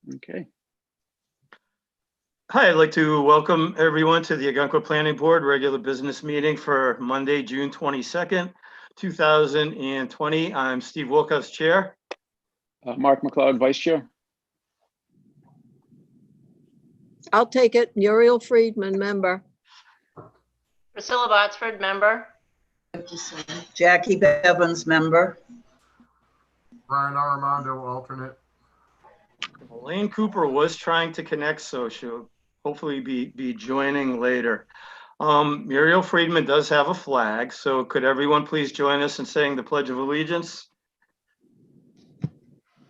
Okay. Hi, I'd like to welcome everyone to the Ogunquit Planning Board regular business meeting for Monday, June 22nd, 2020. I'm Steve Wilkos, Chair. Mark McLeod, Vice Chair. I'll take it. Muriel Friedman, member. Priscilla Botsford, member. Jackie Bevins, member. Brian Armando, alternate. Elaine Cooper was trying to connect, so she'll hopefully be joining later. Muriel Friedman does have a flag, so could everyone please join us in saying the Pledge of Allegiance?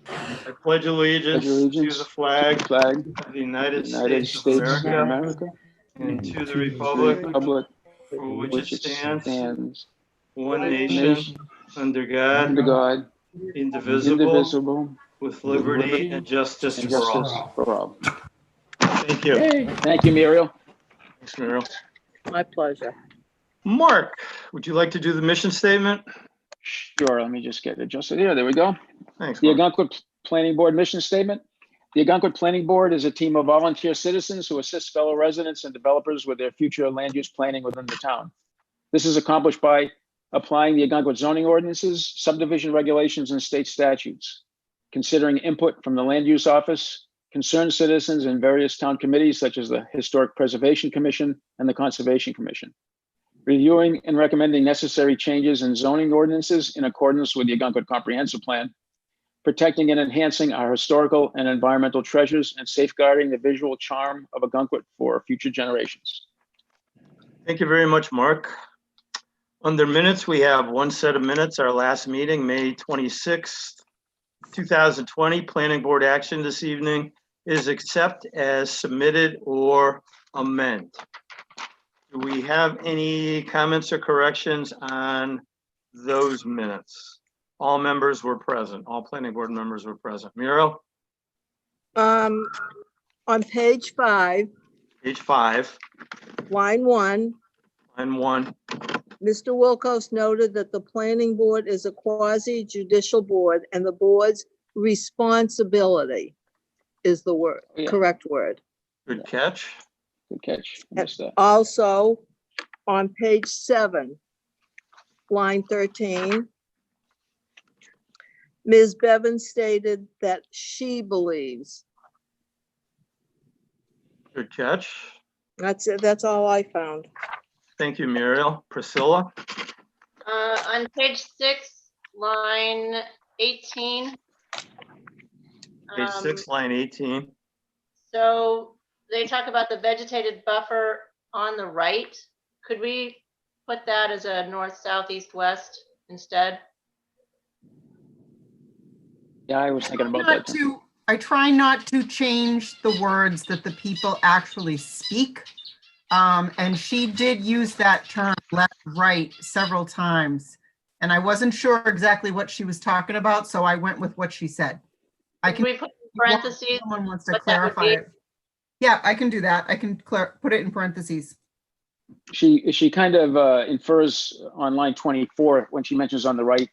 I pledge allegiance to the flag of the United States of America and to the republic for which it stands, one nation, under God, indivisible, with liberty and justice for all. Thank you. Hey, thank you, Muriel. Thanks, Muriel. My pleasure. Mark, would you like to do the mission statement? Sure, let me just get adjusted here. There we go. Thanks, The Mark. Ogunquit Planning Board mission statement. The Ogunquit Planning Board is a team of volunteer citizens who assist fellow residents and developers with their future land use planning within the town. This is accomplished by applying the Ogunquit zoning ordinances, subdivision regulations, and state statutes, considering input from the Land Use Office, concerned citizens, and various town committees such as the Historic Preservation Commission and the Conservation Commission, reviewing and recommending necessary changes in zoning ordinances in accordance with the Ogunquit Comprehensive Plan, protecting and enhancing our historical and environmental treasures, and safeguarding the visual charm of Ogunquit for future generations. Thank you very much, Mark. Under minutes, we have one set of minutes, our last meeting, May 26th, 2020. Planning Board action this evening is accept as submitted or amend. Do we have any comments or corrections on those minutes? All members were present. All Planning Board members were present. Muriel? On page 5, Page 5, line 1, line 1. Mr. Wilkos noted that the planning board is a quasi-judicial board and the board's responsibility is the word, Yeah. correct word. Good catch. Good catch. Missed that. Also, on page 7, line 13, Ms. Bevins stated that she believes. Good catch. That's it. That's all I found. Thank you, Muriel. Priscilla? On page 6, line 18. Page 6, line 18. So they talk about the vegetated buffer on the right. Could we put that as a north, south, east, west instead? Yeah, I was thinking about that. I try not to change the words that the people actually speak. And she did use that term left, right several times. And I wasn't sure exactly what she was talking about, so I went with what she said. Can we put in parentheses? Someone wants to what that would clarify be? it. Yeah, I can do that. I can put it in parentheses. She kind of infers on line 24 when she mentions on the right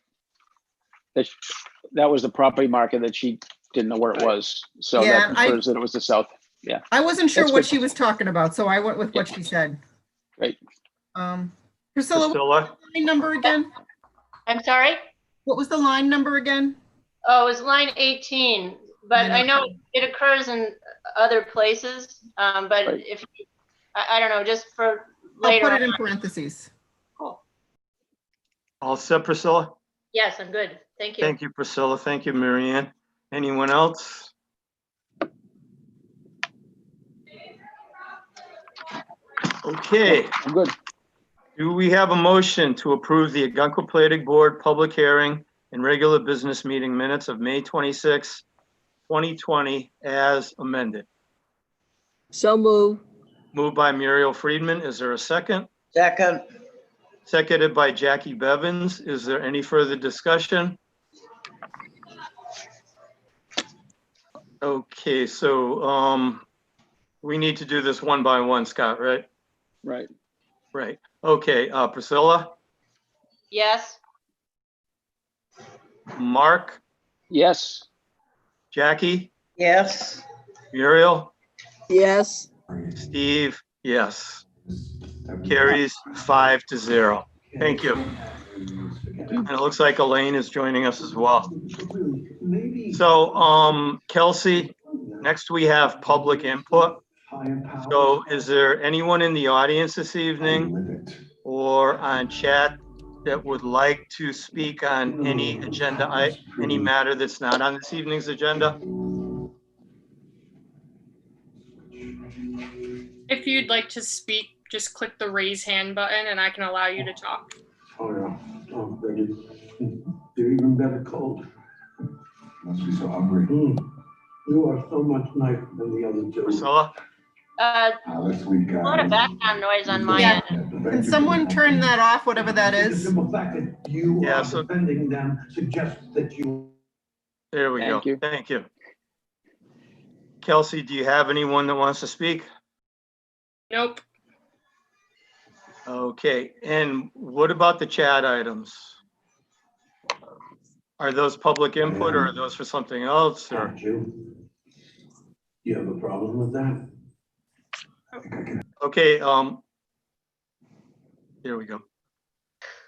that was the property marker that she didn't know where it was. So Yeah, that infers that it was the south. Yeah. I wasn't sure That's what good. she was talking about, so I went with what she said. Great. Priscilla, what was the line number again? I'm sorry? What was the line number again? Oh, it was line 18, but I know it occurs in other places. But Right. if, I don't know, just for I'll later. put it in on. parentheses. Cool. All set, Priscilla? Yes, I'm good. Thank you. Thank you, Priscilla. Thank you, Marianne. Anyone else? Okay. I'm good. Do we have a motion to approve the Ogunquit Planning Board public hearing and regular business meeting minutes of May 26, 2020 as amended? So move. Moved by Muriel Friedman. Is there a second? Second. Seconded by Jackie Bevins. Is there any further discussion? Okay, so we need to do this one by one, Scott, right? Right. Right. Okay, Priscilla, Yes, Mark, Yes. Jackie, Yes. Muriel, Yes, Steve, yes. Carries 5-0. Thank you. And it looks like Elaine is joining us as well. So, Kelsey, next we have public input. So is there anyone in the audience this evening or on chat that would like to speak on any agenda, any matter that's not on this evening's agenda? If you'd like to speak, just click the raise hand button and I can allow you to talk. Oh, yeah. Oh, they're even better cold. Must be so hungry. You are so much nicer than the other two. Priscilla? That's sweet guy. A lot of background noise on my Yeah. end. Can someone turn that off, whatever that The is? simple fact that you Yeah, are so- defending them suggests that you. There we go. Thank you. Thank you. Kelsey, do you have anyone that wants to speak? Nope. Okay, and what about the chat items? Are those public input or are those for something else or? Aren't you? You have a problem with that? Okay, there we go.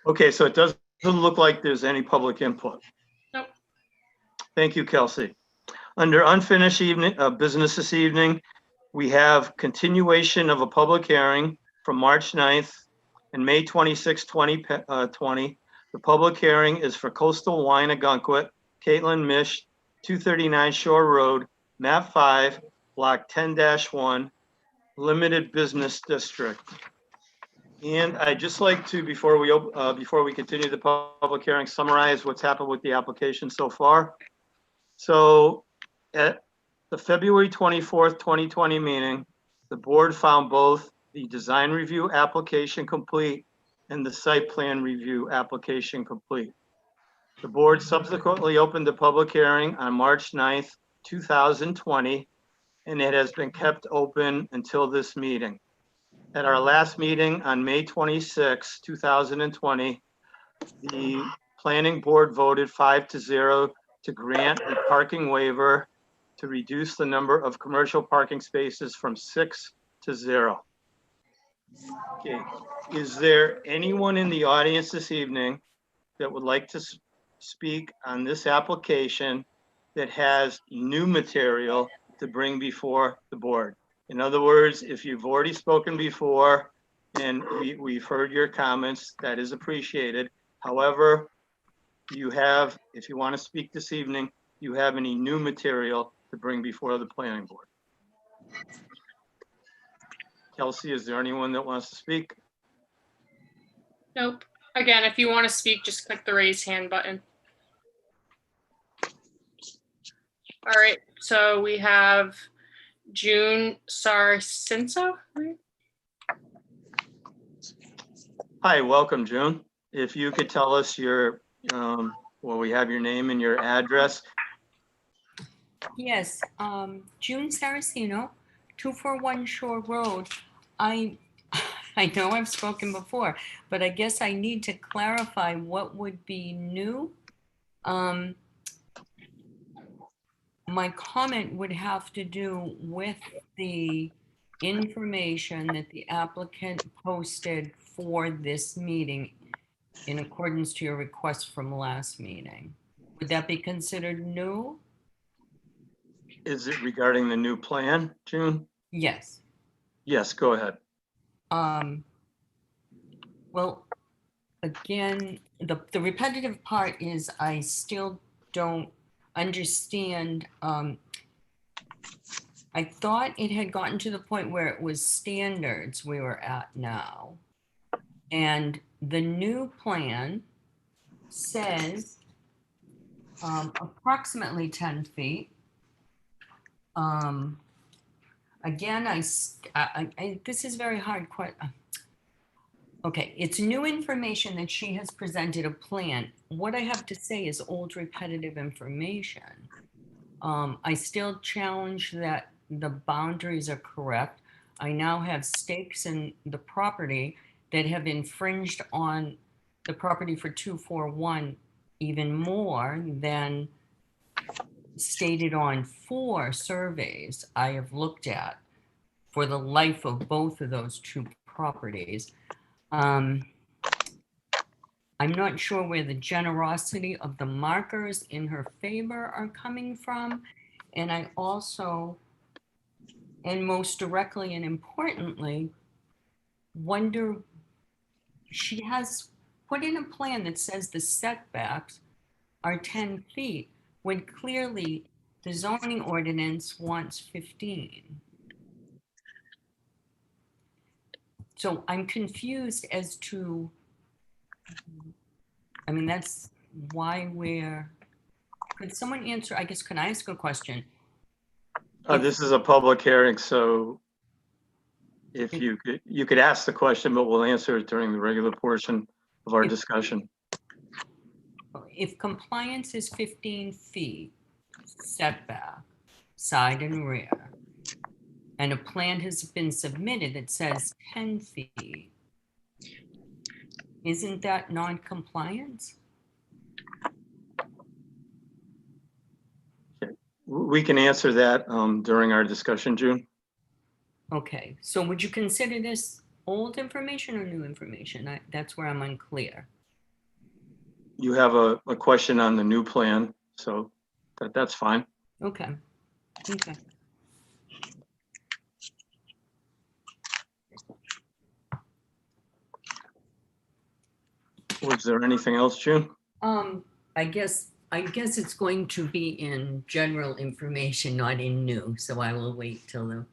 Okay, so it doesn't look like there's any public input. Nope. Thank you, Kelsey. Under unfinished business this evening, we have continuation of a public hearing from March 9th and May 26, 2020. The public hearing is for Coastal Wine Ogunquit, Caitlin Mish, 239 Shore Road, map 5, block 10-1, limited business district. And I'd just like to, before we continue the public hearing, summarize what's happened with the application so far. So at the February 24th, 2020 meeting, the board found both the design review application complete and the site plan review application complete. The board subsequently opened the public hearing on March 9th, 2020, and it has been kept open until this meeting. At our last meeting on May 26, 2020, the planning board voted 5-0 to grant a parking waiver to reduce the number of commercial parking spaces from 6 to 0. Okay, is there anyone in the audience this evening that would like to speak on this application that has new material to bring before the board? In other words, if you've already spoken before and we've heard your comments, that is appreciated. However, if you want to speak this evening, you have any new material to bring before the planning board. Kelsey, is there anyone that wants to speak? Nope. Again, if you want to speak, just click the raise hand button. All right, so we have June Sarcinso, right? Hi, welcome, June. If you could tell us your, we have your name and your address. Yes, June Saracino, 241 Shore Road. I know I've spoken before, but I guess I need to clarify what would be new. My comment would have to do with the information that the applicant posted for this meeting in accordance to your request from last meeting. Would that be considered new? Is it regarding the new plan, June? Yes. Yes, go ahead. Well, again, the repetitive part is I still don't understand. I thought it had gotten to the point where it was standards we were at now. And the new plan says approximately 10 feet. Again, this is very hard. Okay, it's new information that she has presented a plan. What I have to say is old repetitive information. I still challenge that the boundaries are correct. I now have stakes in the property that have infringed on the property for 241 even more than stated on 4 surveys I have looked at for the life of both of those 2 properties. I'm not sure where the generosity of the markers in her favor are coming from. And I also, and most directly and importantly, wonder, she has put in a plan that says the setbacks are 10 feet, when clearly the zoning ordinance wants 15. So I'm confused as to, I mean, that's why could someone answer, I guess, can I ask a question? This is a public hearing, so if you could ask the question, but we'll answer it during the regular portion of our discussion. If compliance is 15 feet setback, side and rear, and a plan has been submitted that says 10 feet, isn't that non-compliance? We can answer that during our discussion, June. Okay, so would you consider this old information or new information? That's where I'm unclear. You have a question on the new plan, so that's fine. Okay, okay. Was there anything else, June? I guess it's going to be in general information, not in new, so I will wait till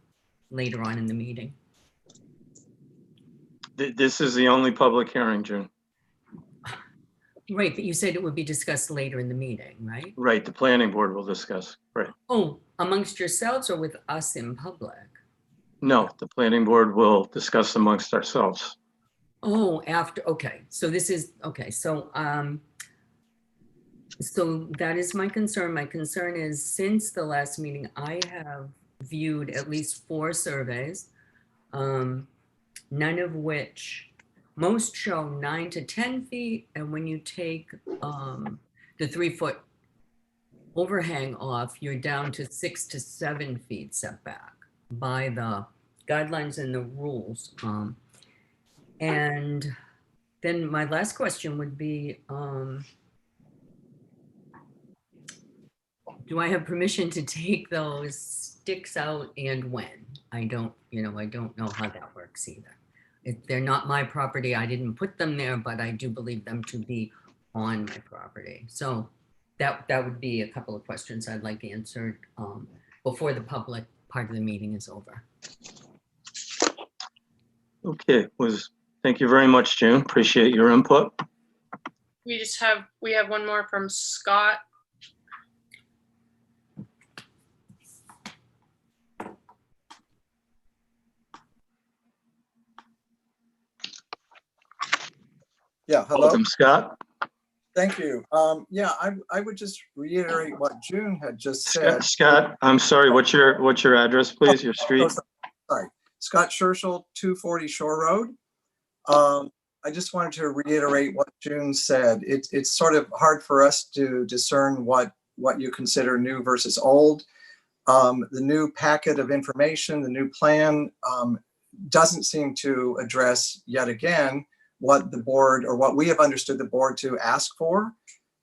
later on in the meeting. This is the only public hearing, June. Right, but you said it would be discussed later in the meeting, right? Right, the planning board will discuss, right. Oh, amongst yourselves or with us in public? No, the planning board will discuss amongst ourselves. Oh, after, okay, so this is, okay, so that is my concern. My concern is, since the last meeting, I have viewed at least 4 surveys, none of which, most show 9 to 10 feet, and when you take the 3-foot overhang off, you're down to 6 to 7 feet setback by the guidelines and the rules. And then my last question would be, do I have permission to take those sticks out, and when? I don't know how that works either. If they're not my property, I didn't put them there, but I do believe them to be on my property. So that would be a couple of questions I'd like answered before the public part of the meeting is over. Okay, thank you very much, June. Appreciate your input. We have one more from Scott. Yeah, hello. Welcome, Scott. Thank you. Yeah, I would just reiterate what June had just said. Scott, I'm sorry, what's your address, please, your street? Sorry, Scott Scherschel, 240 Shore Road. I just wanted to reiterate what June said. It's sort of hard for us to discern what you consider new versus old. The new packet of information, the new plan, doesn't seem to address, yet again, what the board, or what we have understood the board to ask for.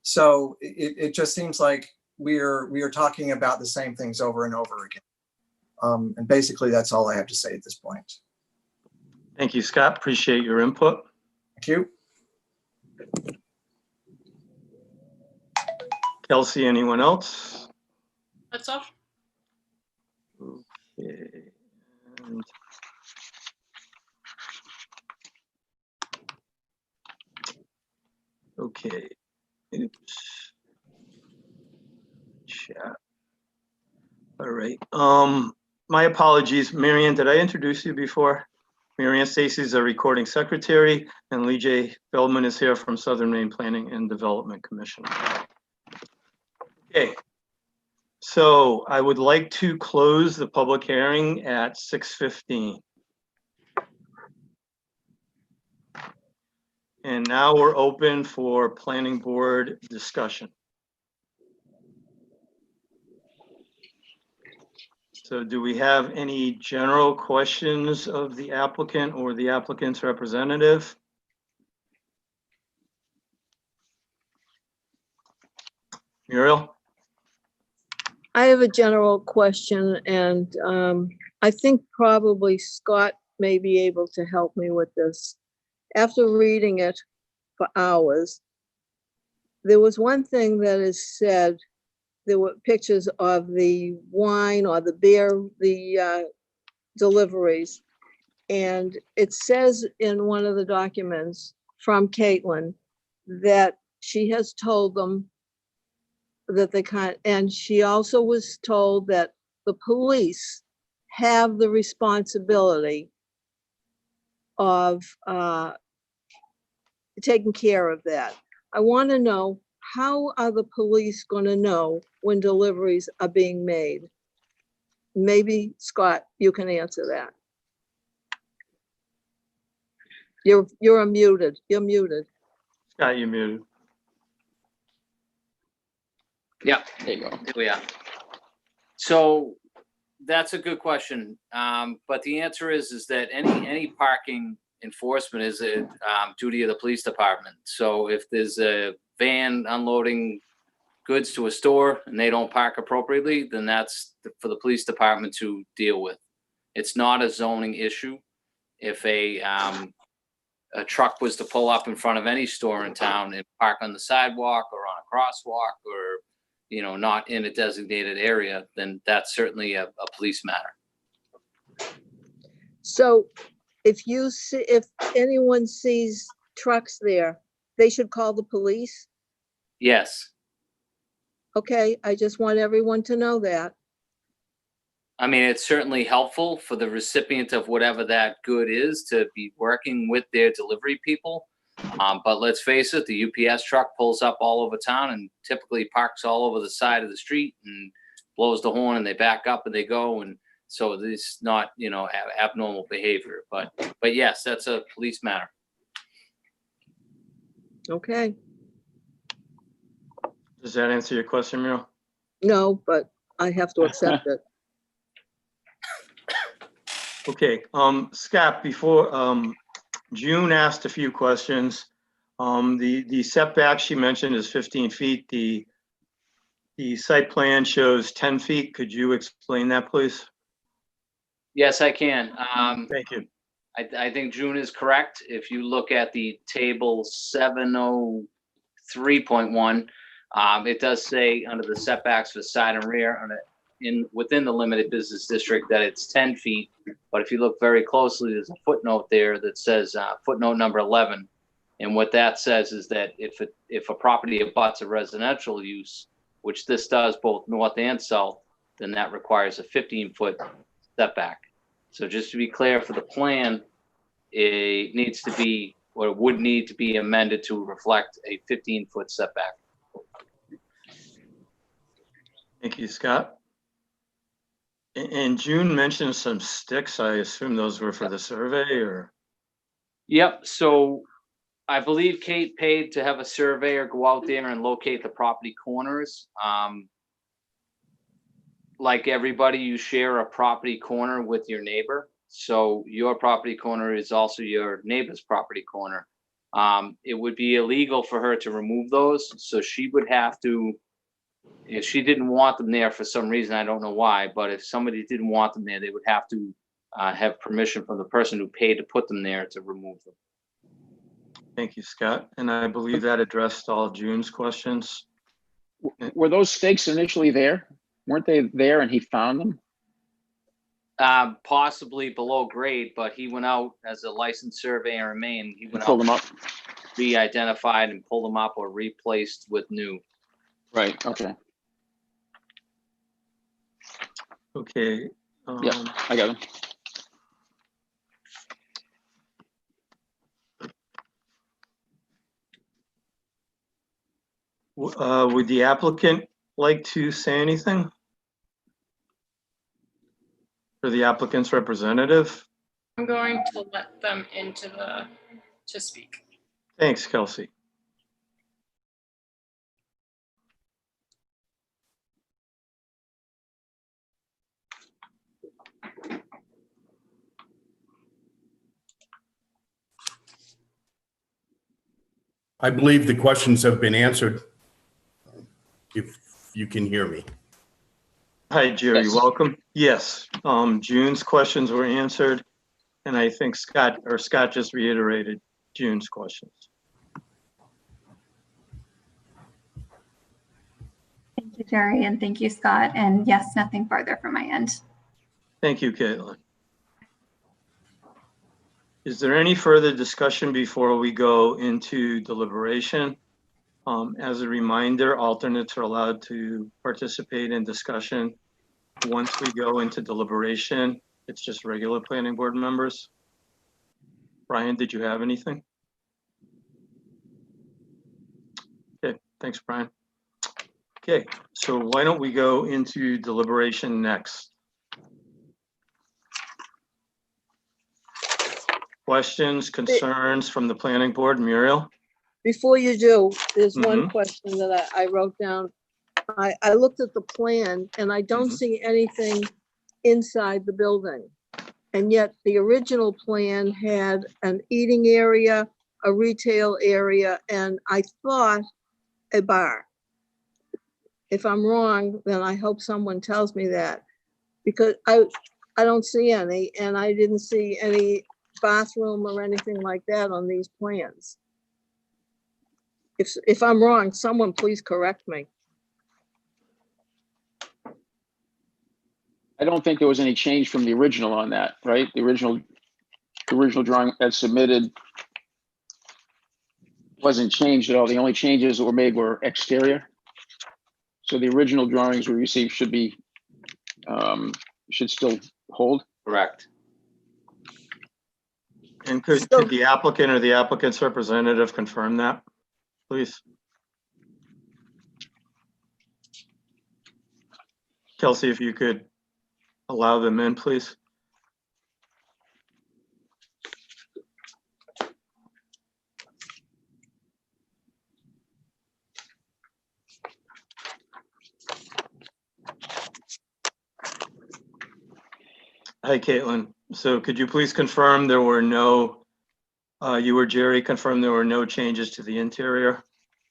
So it just seems like we are talking about the same things over and over again. And basically that's all I have to say at this point. Thank you, Scott. Appreciate your input. Thank you. Kelsey, anyone else? That's all. Okay. And okay. Oops. Chat. All right. My apologies. Marianne, did I introduce you before? Marianne Stacy is a recording secretary, and Lee J. Feldman is here from Southern Maine Planning and Development Commission. Okay. So I would like to close the public hearing at 6:15. And now we're open for planning board discussion. So do we have any general questions of the applicant or the applicant's representative? Muriel? I have a general question, and I think probably Scott may be able to help me with this. After reading it for hours, there was one thing that is said, there were pictures of the wine or the beer, the deliveries. And it says in one of the documents from Caitlin that she has told them that they can't, and she also was told that the police have the responsibility of taking care of that. I want to know, how are the police going to know when deliveries are being made? Maybe Scott, you can answer that. You're unmuted. You're muted. Scott, you muted. Yeah, There you go. there we are. So that's a good question. But the answer is that any parking enforcement is a duty of the police department. So if there's a van unloading goods to a store and they don't park appropriately, then that's for the police department to deal with. It's not a zoning issue. If a truck was to pull up in front of any store in town and park on the sidewalk or on a crosswalk or, you know, not in a designated area, then that's certainly a police matter. So if anyone sees trucks there, they should call the police? Yes. Okay, I just want everyone to know that. I mean, it's certainly helpful for the recipient of whatever that good is to be working with their delivery people. But let's face it, the UPS truck pulls up all over town and typically parks all over the side of the street and blows the horn and they back up and they go. And so it's not, you know, abnormal behavior. But yes, that's a police matter. Okay, Does that answer your question, Muriel? no, but I have to accept it. Okay, Scott, before, June asked a few questions. The setback she mentioned is 15 feet. The site plan shows 10 feet. Could you explain that, please? Yes, I can. Thank you. I think June is correct. If you look at the table 703.1, it does say under the setbacks for side and rear within the limited business district that it's 10 feet. But if you look very closely, there's a footnote there that says footnote number 11. And what that says is that if a property abuts a residential use, which this does both north and south, then that requires a 15-foot setback. So just to be clear for the plan, it needs to be, or would need to be amended to reflect a 15-foot setback. Thank you, Scott. And June mentioned some sticks. I assume those were for the survey or? Yep, so I believe Kate paid to have a surveyor go out there and locate the property corners. Like everybody, you share a property corner with your neighbor. So your property corner is also your neighbor's property corner. It would be illegal for her to remove those. So she would have to, if she didn't want them there for some reason, I don't know why, but if somebody didn't want them there, they would have to have permission from the person who paid to put them there to remove them. Thank you, Scott. And I believe that addressed all June's questions. Were those stakes initially there? Weren't they there and he found them? Possibly below grade, but he went out as a licensed surveyor in Maine. He went Pulled out, them up? re-identified and pulled them up or replaced with new. Right, okay. Okay. Yeah, I got them. Would the applicant like to say anything? For the applicant's representative? I'm going to let them to speak. Thanks, Kelsey. I believe the questions have been answered. If you can hear me. Hi, Jerry, Yes. welcome. Yes, June's questions were answered, and I think Scott just reiterated June's questions. Thank you, Jerry, and thank you, Scott. And yes, nothing further from my end. Thank you, Caitlin. Is there any further discussion before we go into deliberation? As a reminder, alternates are allowed to participate in discussion. Once we go into deliberation, it's just regular planning board members. Brian, did you have anything? Okay, thanks, Brian. Okay, so why don't we go into deliberation next? Questions, concerns from the planning board, Muriel? Before you do, there's one Mhm. question that I wrote down. I looked at the plan and I don't Mhm. see anything inside the building. And yet the original plan had an eating area, a retail area, and I thought a bar. If I'm wrong, then I hope someone tells me that, because I don't see any, and I didn't see any bathroom or anything like that on these plans. If I'm wrong, someone please correct me. I don't think there was any change from the original on that, right? The original drawing as submitted wasn't changed at all. The only changes that were made were exterior. So the original drawings we received should be, should still hold. Correct. And could the applicant or the applicant's representative confirm that, please? Kelsey, if you could allow them in, please. Hi, Caitlin. So could you please confirm there were no, you or Jerry confirm there were no changes to the interior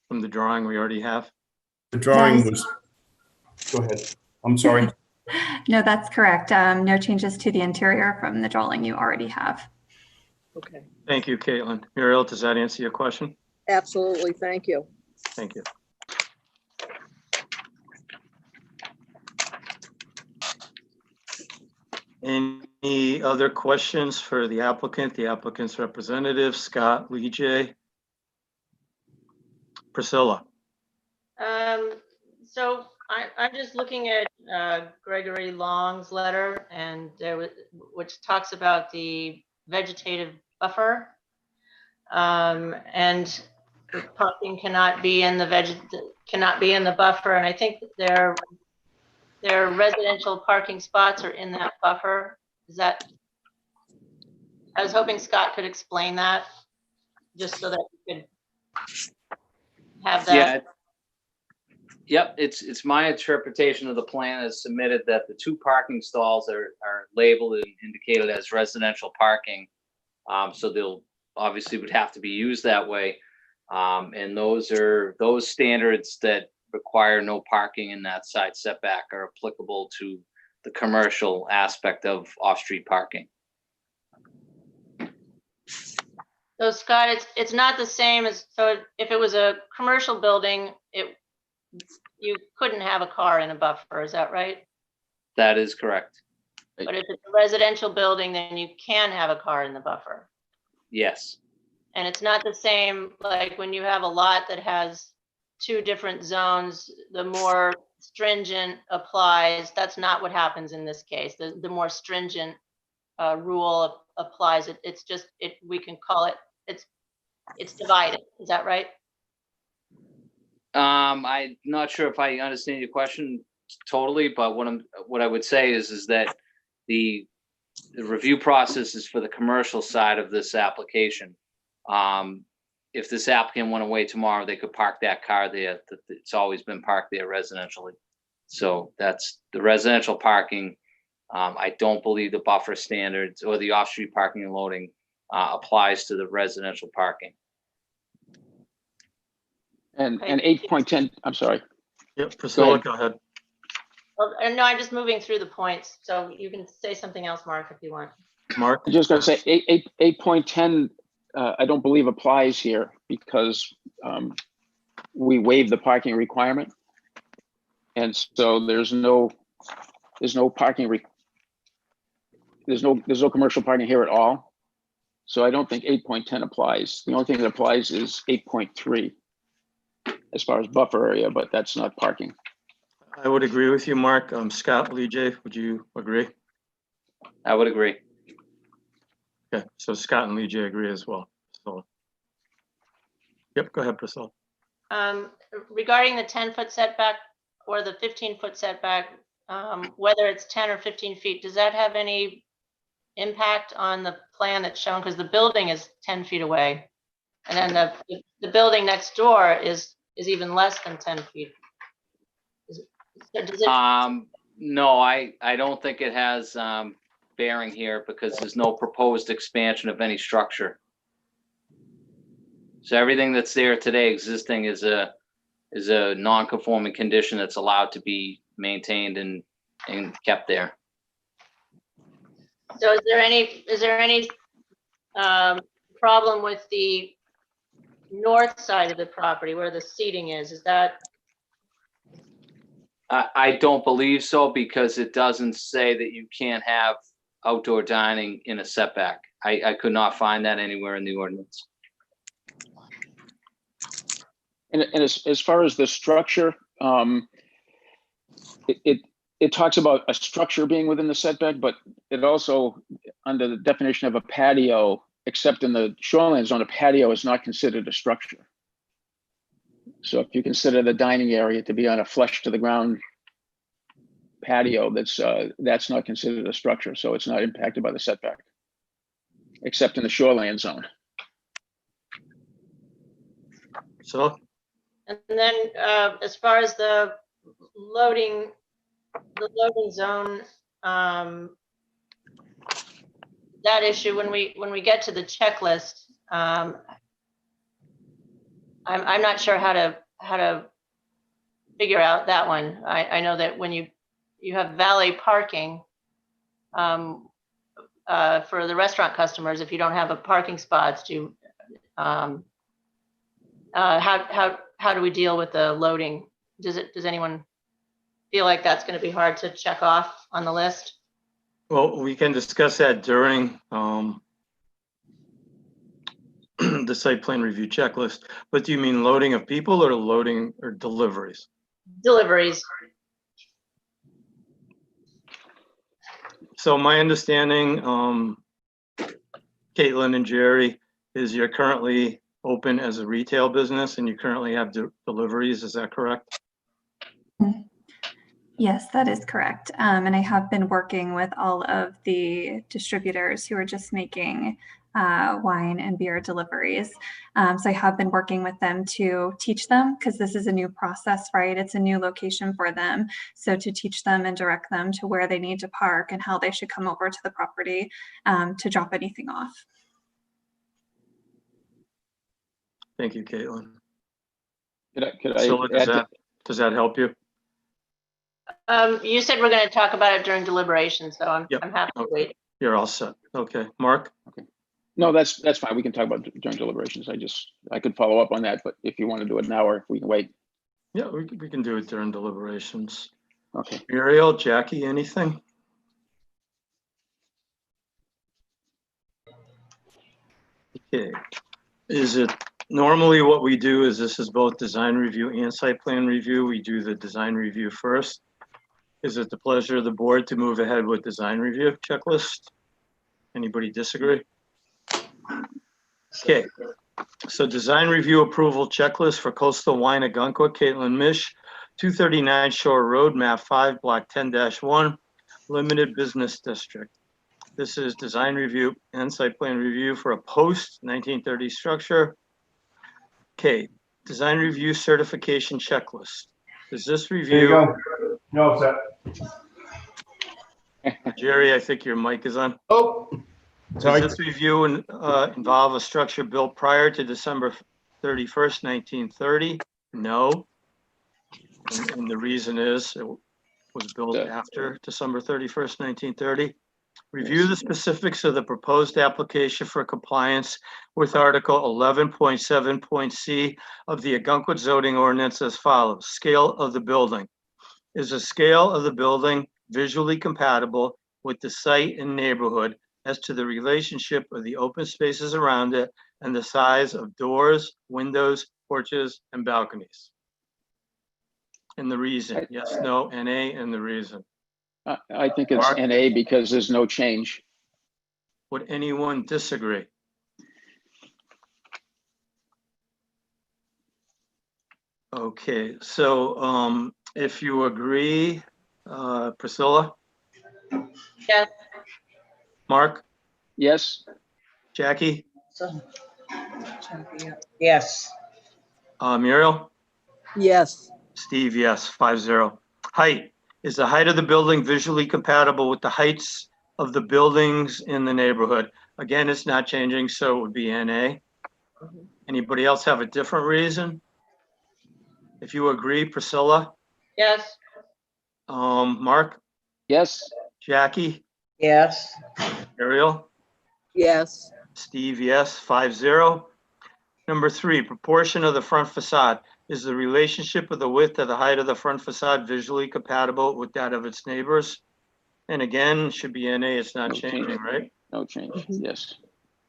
from the drawing we already have? The drawing Yes. was, go ahead. I'm sorry. No, that's correct. No changes to the interior from the drawing you already have. Okay, Thank you, Caitlin. Muriel, does that answer your question? absolutely, thank you. Thank you. Any other questions for the applicant's representative, Scott, Lee J? Priscilla? So I'm just looking at Gregory Long's letter, and which talks about the vegetative buffer. And parking cannot be in the buffer, and I think their residential parking spots are in that buffer. Is that? I was hoping Scott could explain that, just so that we could have that. Yeah. Yep, it's my interpretation of the plan as submitted that the 2 parking stalls are labeled and indicated as residential parking. So they'll obviously would have to be used that way. And those standards that require no parking in that side setback are applicable to the commercial aspect of off-street parking. So Scott, it's not the same as, so if it was a commercial building, you couldn't have a car in a buffer, is that right? That is correct. But if it's a residential building, then you can have a car in the buffer. Yes. And it's not the same, like when you have a lot that has 2 different zones, the more stringent applies. That's not what happens in this case. The more stringent rule applies. It's just, we can call it, it's divided. Is that right? I'm not sure if I understand your question totally, but what I would say is that the review process is for the commercial side of this application. If this applicant went away tomorrow, they could park that car there. It's always been parked there residentially. So that's the residential parking. I don't believe the buffer standards or the off-street parking and loading applies to the residential parking. And Okay. 8.10, I'm sorry. Yep, Priscilla, ahead. go ahead. Well, no, I'm just moving through the points, so you can say something else, Mark, if you want. Mark? I'm just going to say 8.10, I don't believe applies here because we waived the parking requirement. And so there's no parking, there's no commercial parking here at all. So I don't think 8.10 applies. The only thing that applies is 8.3 as far as buffer area, but that's not parking. I would agree with you, Mark. Scott, Lee J, would you agree? I would agree. Okay, so Scott and Lee J agree as well. So, yep, go ahead, Priscilla. Regarding the 10-foot setback or the 15-foot setback, whether it's 10 or 15 feet, does that have any impact on the plan that's shown? Because the building is 10 feet away. And then the building next door is even less than 10 feet. Does it, No, I don't think it has bearing here because there's no proposed expansion of any structure. So everything that's there today existing is a non-conforming condition that's allowed to be maintained and kept there. so is there any problem with the north side of the property where the seating is? Is that? I don't believe so because it doesn't say that you can't have outdoor dining in a setback. I could not find that anywhere in the ordinance. And as far as the structure, it talks about a structure being within the setback, but it also, under the definition of a patio, except in the shoreline zone, a patio is not considered a structure. So if you consider the dining area to be on a flush to the ground patio, that's not considered a structure. So it's not impacted by the setback, except in the shoreline zone. So, And then as far as the loading zone, that issue, when we get to the checklist, I'm not sure how to figure out that one. I know that when you have valet parking for the restaurant customers, if you don't have a parking spots, how do we deal with the loading? Does anyone feel like that's going to be hard to check off on the list? well, we can discuss that during the site plan review checklist, but do you mean loading of people or loading or deliveries? Deliveries. So my understanding, Caitlin and Jerry, is you're currently open as a retail business and you currently have deliveries, is that correct? Yes, that is correct. And I have been working with all of the distributors who are just making wine and beer deliveries. So I have been working with them to teach them, because this is a new process, right? It's a new location for them. So to teach them and direct them to where they need to park and how they should come over to the property to drop anything off. Thank you, Caitlin. Could I So does that help you? You said we're going to talk about it during deliberation, so I'm happy to wait. You're all set. Okay, Mark? Okay. No, that's fine. We can talk about it during deliberations. I could follow up on that, but if you want to do it now or if we can wait. Yeah, we can do it during deliberations. Okay. Muriel, Jackie, anything? Okay. Is it normally what we do is this is both design review and site plan review. We do the design review first. Is it the pleasure of the board to move ahead with design review checklist? Anybody disagree? Okay, so design review approval checklist for coastal wine Ogunquit, Caitlin Mish, 239 Shore Road, map 5, block 10-1, limited business district. This is design review and site plan review for a post 1930 structure. Okay, design review certification checklist. Does this review? There you go. No, sir. Jerry, I think your mic is on. Oh, sorry. Does this review involve a structure built prior to December 31st, 1930? No. And the reason is it was built Yeah. after December 31st, 1930. Review the specifics of the proposed application for compliance with Article 11.7.c of the Ogunquit zoning ordinance as follows. Scale of the building. Is the scale of the building visually compatible with the site and neighborhood as to the relationship of the open spaces around it and the size of doors, windows, porches, and balconies? And the reason, yes, no, NA, and the reason. I think it's Mark? NA because there's no change. Would anyone disagree? Okay, so if you agree, Priscilla, Yes. Mark, Yes, Jackie, So, yes, Muriel, Yes, Steve, yes, 5-0. Height, is the height of the building visually compatible with the heights of the buildings in the neighborhood? Again, it's not changing, so it would be NA. Anybody else have a different reason? If you agree, Priscilla, Yes. Mark, yes, Jackie, yes, Ariel, yes, Steve, yes, 5-0. Number 3, proportion of the front facade. Is the relationship of the width of the height of the front facade visually compatible with that of its neighbors? And again, should be NA, it's not No change. changing, right? no change. Yes,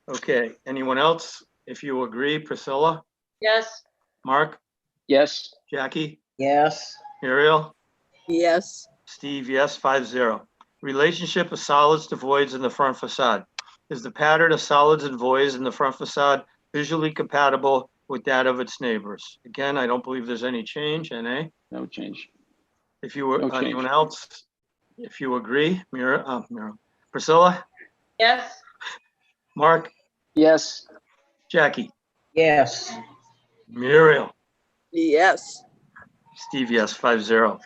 Okay, anyone else? If you agree, Priscilla, Yes. Mark, yes, Jackie, yes, Ariel, yes, Steve, yes, 5-0. Relationship of solids to voids in the front facade. Is the pattern of solids and voids in the front facade visually compatible with that of its neighbors? Again, I don't believe there's any change, NA. no change. If you were, No change. anyone else? If you agree, Priscilla, Yes. Mark, Yes, Jackie, yes, Muriel, yes, Steve, yes, 5-0.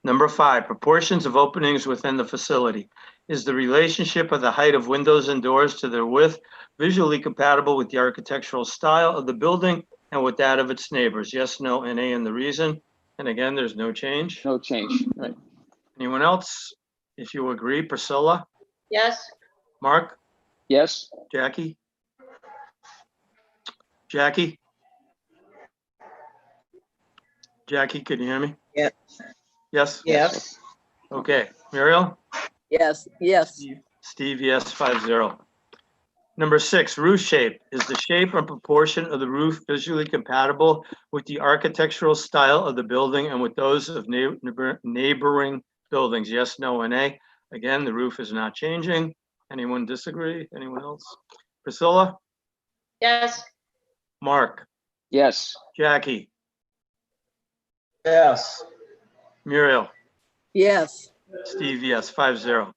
Number 5, proportions of openings within the facility. Is the relationship of the height of windows and doors to their width visually compatible with the architectural style of the building and with that of its neighbors? Yes, no, NA, and the reason. And again, there's no change. no change. Right. Anyone else? If you agree, Priscilla, Yes. Mark, Yes, Jackie, Jackie, Jackie, can you hear me? Yes. Yes? yes, Okay. Muriel? yes, yes, Steve, yes, 5-0. Number 6, roof shape. Is the shape and proportion of the roof visually compatible with the architectural style of the building and with those of neighboring buildings? Yes, no, and A. Again, the roof is not changing. Anyone disagree? Anyone else? Priscilla? Yes. Mark? yes, Jackie? yes, Muriel? yes, Steve, yes, 5-0.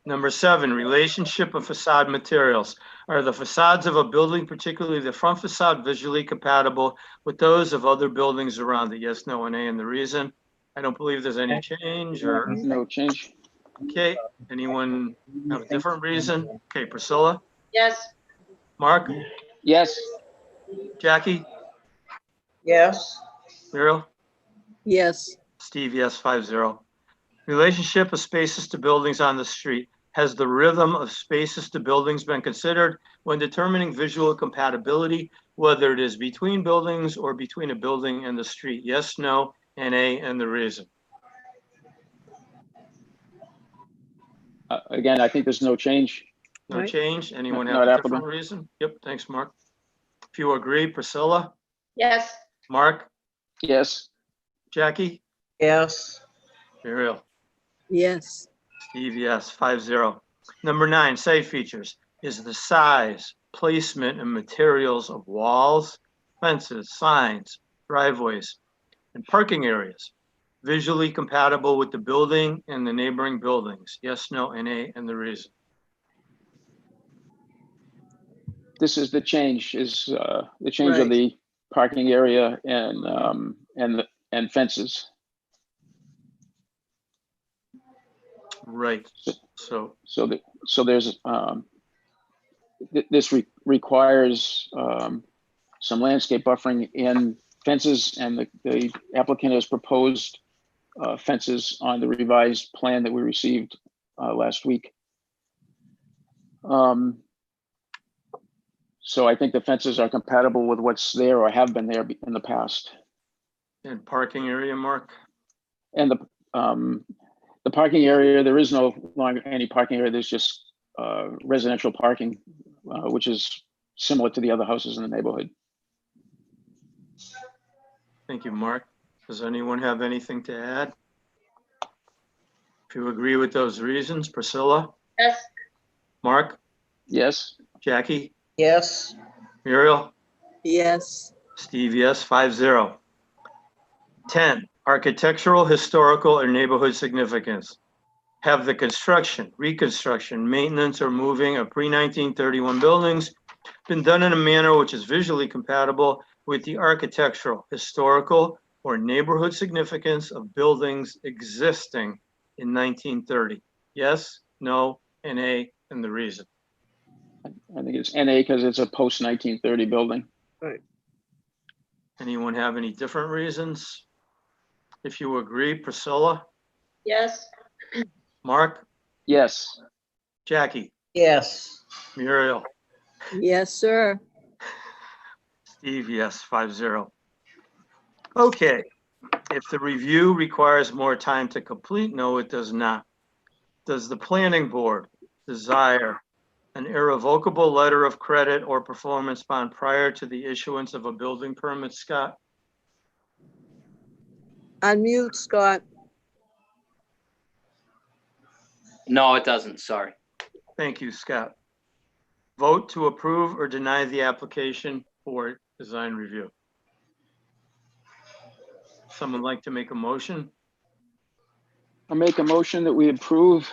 Number 7, relationship of facade materials. Are the facades of a building, particularly the front facade, visually compatible with those of other buildings around it? Yes, no, and A, and the reason. I don't believe there's any change or, no change. okay. Anyone have a different reason? Okay, Priscilla, Yes. Mark, Yes, Jackie, yes, Muriel, yes, Steve, yes, 5-0. Relationship of spaces to buildings on the street. Has the rhythm of spaces to buildings been considered when determining visual compatibility, whether it is between buildings or between a building and the street? Yes, no, and A, and the reason. again, I think there's no change. No Right. change? Anyone have Not a different applicable. reason? Yep, thanks, Mark. If you agree, Priscilla, Yes. Mark, Yes, Jackie, yes, Muriel, yes, Steve, yes, 5-0. Number 9, site features. Is the size, placement, and materials of walls, fences, signs, driveways, and parking areas visually compatible with the building and the neighboring buildings? Yes, no, and A, and the reason. this is the change, the change of Right. the parking area and fences. Right. So, So there's, this requires some landscape buffering in fences, and the applicant has proposed fences on the revised plan that we received last week. So I think the fences are compatible with what's there or have been there in the past. And parking area, Mark? And the parking area, there is no longer any parking area. There's just residential parking, which is similar to the other houses in the neighborhood. Thank you, Mark. Does anyone have anything to add? If you agree with those reasons, Priscilla? Yes. Mark? Yes. Jackie? Yes. Muriel? Yes. Steve, yes, 5-0. 10, architectural, historical, or neighborhood significance. Have the construction, reconstruction, maintenance, or moving of pre-1931 buildings been done in a manner which is visually compatible with the architectural, historical, or neighborhood significance of buildings existing in 1930? Yes, no, NA, and the reason. I think it's NA because it's a post 1930 building. Right. Anyone have any different reasons? If you agree, Priscilla, Yes. Mark, Yes. Jackie, Yes. Muriel, Yes, sir. Steve, yes, 5-0. Okay, if the review requires more time to complete, no, it does not. Does the planning board desire an irrevocable letter of credit or performance bond prior to the issuance of a building permit, Scott? Unmute, Scott. No, it doesn't, sorry. Thank you, Scott. Vote to approve or deny the application for design review. Someone like to make a motion? I'll make a motion that we approve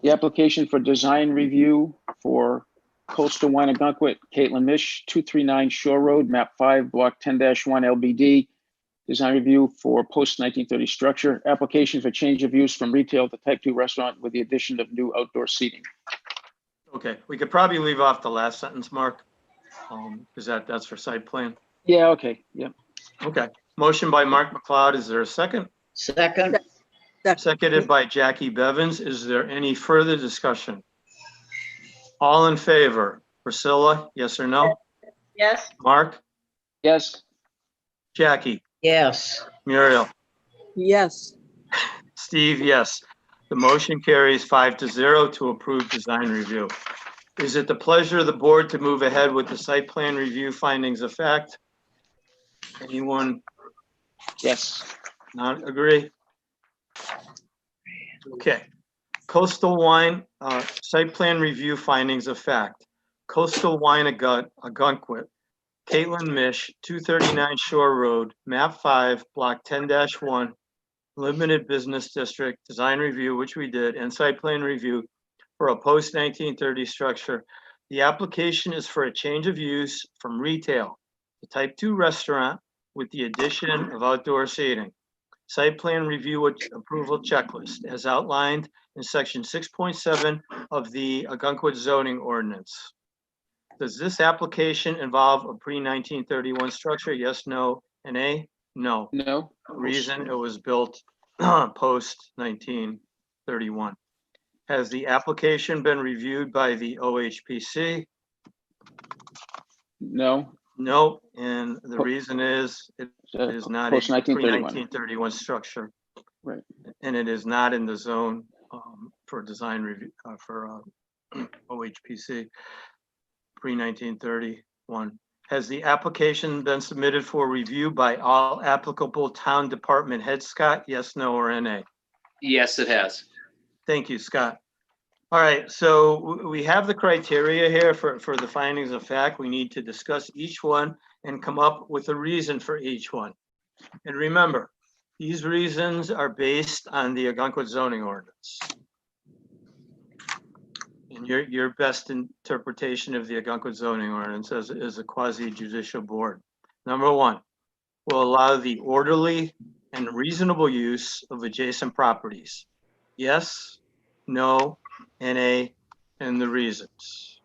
the application for design review for Coastal Wine Ogunquit, Caitlin Mish, 239 Shore Road, map 5, block 10-1 LBD. Design review for post-1930 structure. Application for change of use from retail to type 2 restaurant with the addition of new outdoor seating. Okay, we could probably leave off the last sentence, Mark, because that's for site plan. Yeah, okay, yep. Okay, motion by Mark McLeod. Is there a second? Second. Seconded by Jackie Bevins. Is there any further discussion? All in favor? Priscilla, yes or no? Yes. Mark? Yes. Jackie? Yes. Muriel? Yes. Steve, yes. The motion carries 5-0 to approve design review. Is it the pleasure of the board to move ahead with the site plan review findings of fact? Anyone Yes. not agree? Okay. Coastal Wine, site plan review findings of fact. Coastal Wine Ogunquit, Caitlin Mish, 239 Shore Road, map 5, block 10-1, limited business district, design review, which we did, and site plan review for a post-1930 structure. The application is for a change of use from retail to type 2 restaurant with the addition of outdoor seating. Site plan review approval checklist as outlined in section 6.7 of the Ogunquit zoning ordinance. Does this application involve a pre-1931 structure? Yes, no, and A? No. No. Reason, it was built post-1931. Has the application been reviewed by the OHPC? No. No, and the reason is it is not a Post-1931. pre-1931 structure. Right. And it is not in the zone for design review for OHPC pre-1931. Has the application been submitted for review by all applicable town department heads, Scott? Yes, no, or NA? Yes, it has. Thank you, Scott. All right, so we have the criteria here for the findings of fact. We need to discuss each one and come up with a reason for each one. And remember, these reasons are based on the Ogunquit zoning ordinance. And your best interpretation of the Ogunquit zoning ordinance is a quasi-judicial board. Number 1, will allow the orderly and reasonable use of adjacent properties. Yes, no, NA, and the reasons.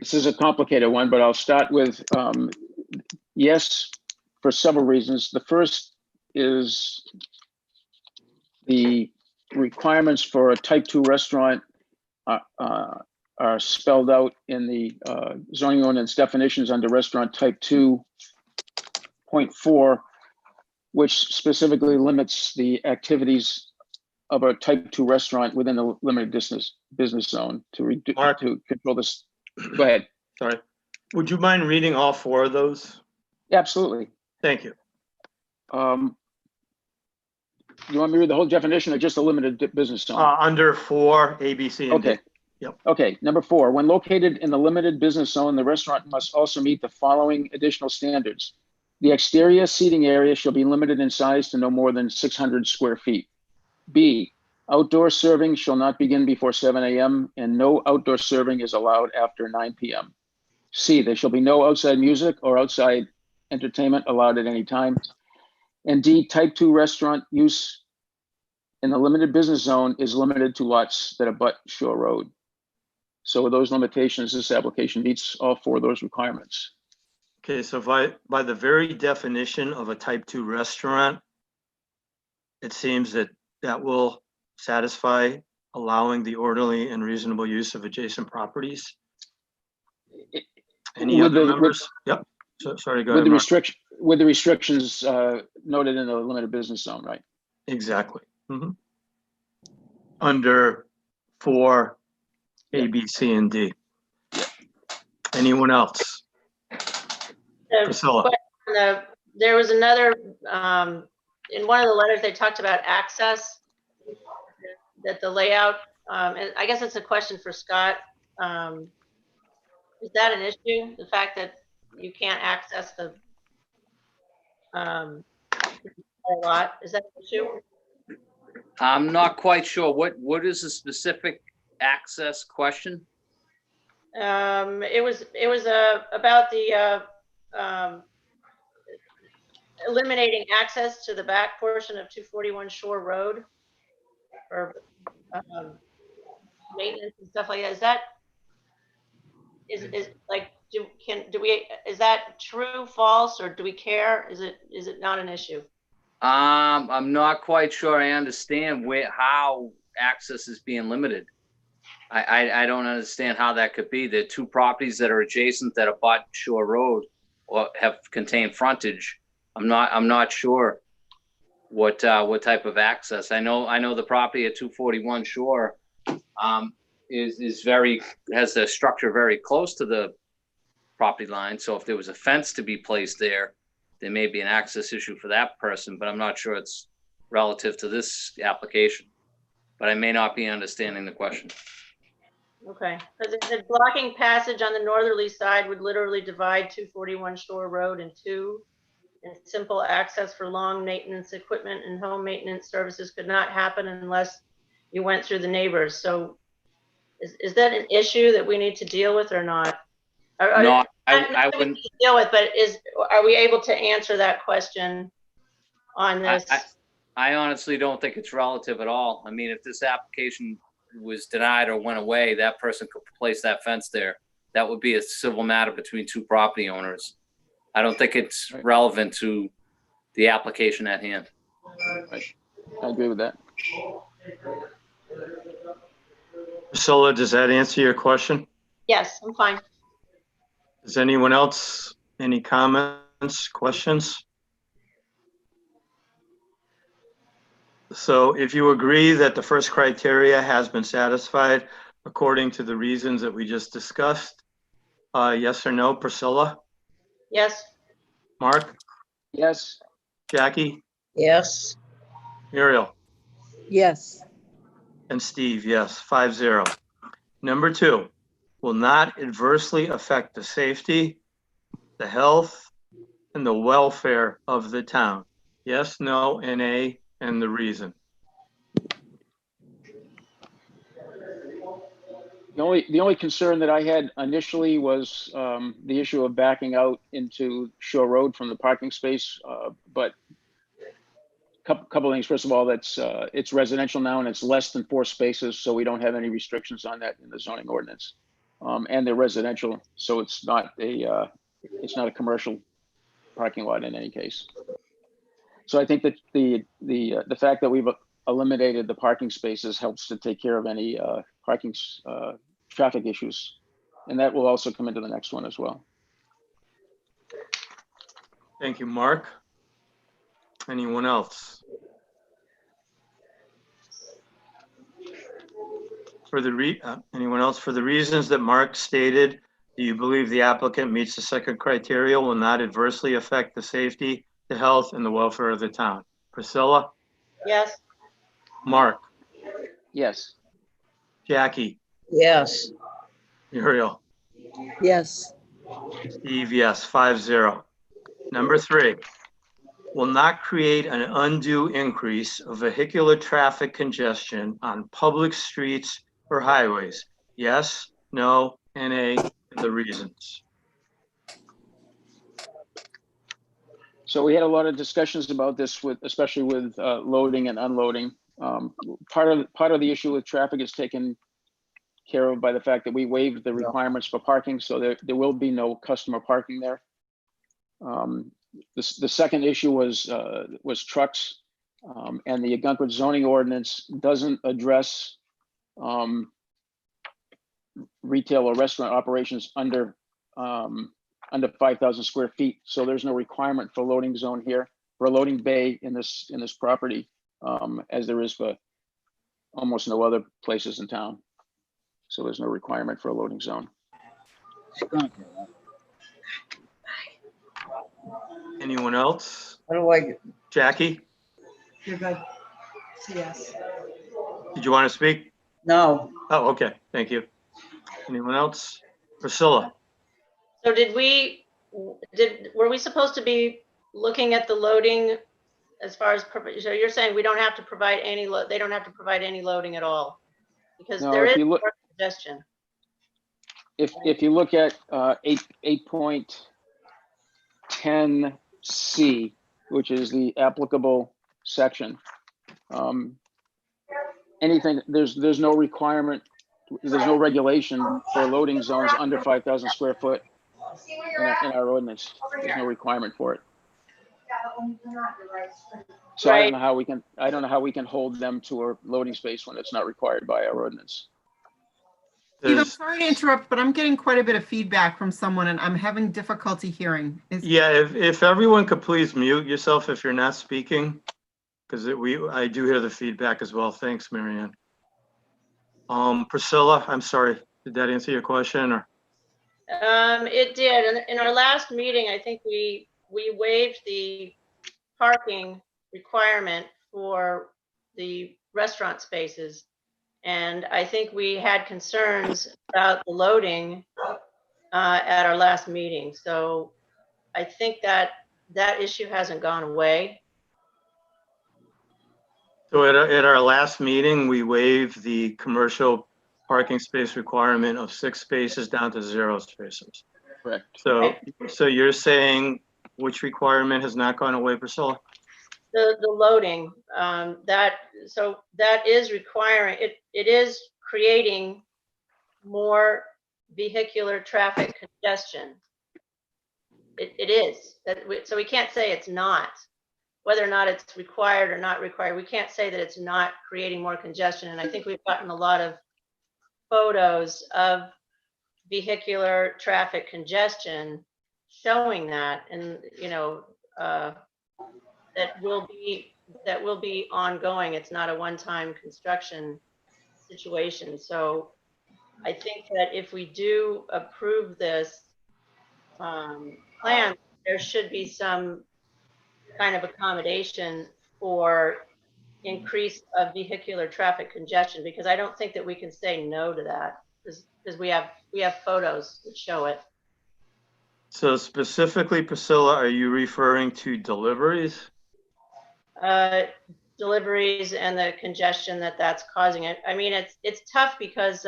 This is a complicated one, but I'll start with yes, for several reasons. The first is the requirements for a type 2 restaurant are spelled out in the zoning ordinance definitions under restaurant type 2.4, which specifically limits the activities of a type 2 restaurant within the limited business zone to control this. Go ahead. Sorry. Would you mind reading all 4 of those? Yeah, absolutely. Thank you. You want me to read the whole definition or just a limited business zone? Under 4, A, B, C, and D. Okay. Yep. Okay, number 4, when located in the limited business zone, the restaurant must also meet the following additional standards. The exterior seating area shall be limited in size to no more than 600 square feet. B, outdoor serving shall not begin before 7 a.m. and no outdoor serving is allowed after 9 p.m. C, there shall be no outside music or outside entertainment allowed at any time. And D, type 2 restaurant use in the limited business zone is limited to lots that abut Shore Road. So with those limitations, this application meets all 4 of those requirements. Okay, so by the very definition of a type 2 restaurant, it seems that will satisfy allowing the orderly and reasonable use of adjacent properties. Any other members? Yep. So, sorry, go ahead. With the restrictions noted in the limited business zone, right? Exactly. Under 4, A, B, C, and D. Anyone else? Priscilla. There was another, in one of the letters, they talked about access, that the layout, and I guess it's a question for Scott. Is that an issue? The fact that you can't access the lot, is that an issue? I'm not quite sure. What is the specific access question? It was about the eliminating access to the back portion of 241 Shore Road for maintenance and stuff like that. Is that like is that true, false, or do we care? Is it not an issue? I'm not quite sure I understand how access is being limited. I don't understand how that could be. There are 2 properties that are adjacent that abut Shore Road or have contained frontage. I'm not sure what type of access. I know the property at 241 Shore has a structure very close to the property line. So if there was a fence to be placed there may be an access issue for that person, but I'm not sure it's relative to this application. But I may not be understanding the question. Okay, because it said blocking passage on the northerly side would literally divide 241 Shore Road in 2, and simple access for long maintenance equipment and home maintenance services could not happen unless you went through the neighbors. So is that an issue that we need to deal with or not? No, I wouldn't deal with, but are we able to answer that question on this? I honestly don't think it's relative at all. I mean, if this application was denied or went away, that person could place that fence there. That would be a civil matter between 2 property owners. I don't think it's relevant to the application at hand. Right. I agree with that. Priscilla, does that answer your question? Yes, I'm fine. Does anyone else, any comments, questions? So if you agree that the first criteria has been satisfied according to the reasons that we just discussed, yes or no, Priscilla? Yes. Mark? Yes. Jackie? Yes. Muriel? Yes. And Steve, yes, 5-0. Number 2, will not adversely affect the safety, the health, and the welfare of the town. Yes, no, NA, and the reason. The only concern that I had initially was the issue of backing out into Shore Road from the parking space. But couple things. First of all, it's residential now and it's less than 4 spaces, so we don't have any restrictions on that in the zoning ordinance. and they're residential, so it's not a commercial parking lot in any case. So I think that the fact that we've eliminated the parking spaces helps to take care of any parking traffic issues, and that will also come into the next one as well. Thank you, Mark. Anyone else? Anyone else? For the reasons that Mark stated, do you believe the applicant meets the second criteria, will not adversely affect the safety, the health, and the welfare of the town? Priscilla? Yes. Mark? Yes. Jackie? Yes. Muriel? Yes. Steve, yes, 5-0. Number 3, will not create an undue increase of vehicular traffic congestion on public streets or highways. Yes, no, NA, the reasons. So we had a lot of discussions about this, especially with loading and unloading. Part of the issue with traffic is taken care of by the fact that we waived the requirements for parking, so there will be no customer parking there. The second issue was trucks, and the Ogunquit zoning ordinance doesn't address retail or restaurant operations under 5,000 square feet. So there's no requirement for loading zone here, for a loading bay in this property, as there is for almost no other places in town. So there's no requirement for a loading zone. Anyone else? How do I? Jackie, You're good. Yes. did you want to speak? No. Oh, okay, thank you. Anyone else? Priscilla? So were we supposed to be looking at the loading as far as, so you're saying we don't have to provide any, they don't have to provide any loading at all? Because No, there if is you look- more congestion. If you look at 8.10C, which is the applicable section, anything, there's no requirement, there's no regulation for loading zones under 5,000 square foot in our ordinance. There's no requirement for it. So I don't know how we can hold them to a loading space when it's not required by our ordinance. Steve, I'm sorry to interrupt, but I'm getting quite a bit of feedback from someone and I'm having difficulty hearing. Yeah, if everyone could please mute yourself if you're not speaking, because I do hear the feedback as well. Thanks, Marianne. Priscilla, I'm sorry. Did that answer your question or? It did. In our last meeting, I think we waived the parking requirement for the restaurant spaces. And I think we had concerns about the loading at our last meeting. So I think that issue hasn't gone away. So at our last meeting, we waived the commercial parking space requirement of 6 spaces down to 0 spaces. Correct. So you're saying which requirement has not gone away, Priscilla? The loading, that is requiring, it is creating more vehicular traffic congestion. It is, so we can't say it's not. Whether or not it's required or not required, we can't say that it's not creating more congestion. And I think we've gotten a lot of photos of vehicular traffic congestion showing that, and that will be ongoing. It's not a one-time construction situation. So I think that if we do approve this plan, there should be some kind of accommodation for increase of vehicular traffic congestion, because I don't think that we can say no to that, because we have photos that show it. So specifically, Priscilla, are you referring to deliveries? Deliveries and the congestion that's causing it. I mean, it's tough because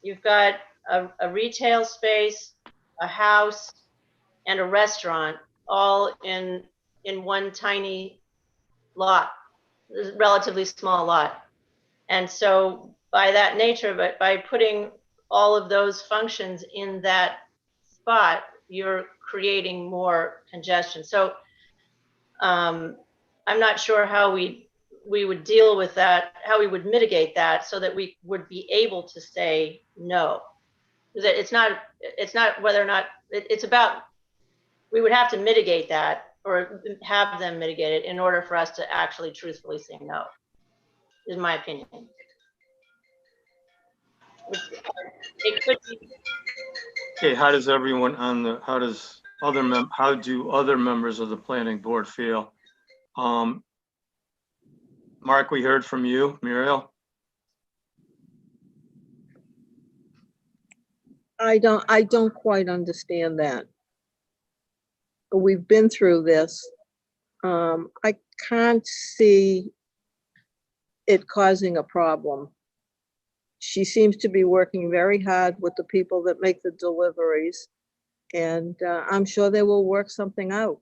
you've got a retail space, a house, and a restaurant all in one tiny lot, relatively small lot. And so by that nature, but by putting all of those functions in that spot, you're creating more congestion. So I'm not sure how we would deal with that, how we would mitigate that so that we would be able to say no. Because it's not whether or not, it's about, we would have to mitigate that or have them mitigate it in order for us to actually truthfully say no, is my opinion. It could be. Okay, how does everyone on the, how do other members of the planning board feel? Mark, we heard from you. Muriel? I don't quite understand that. We've been through this. I can't see it causing a problem. She seems to be working very hard with the people that make the deliveries, and I'm sure they will work something out.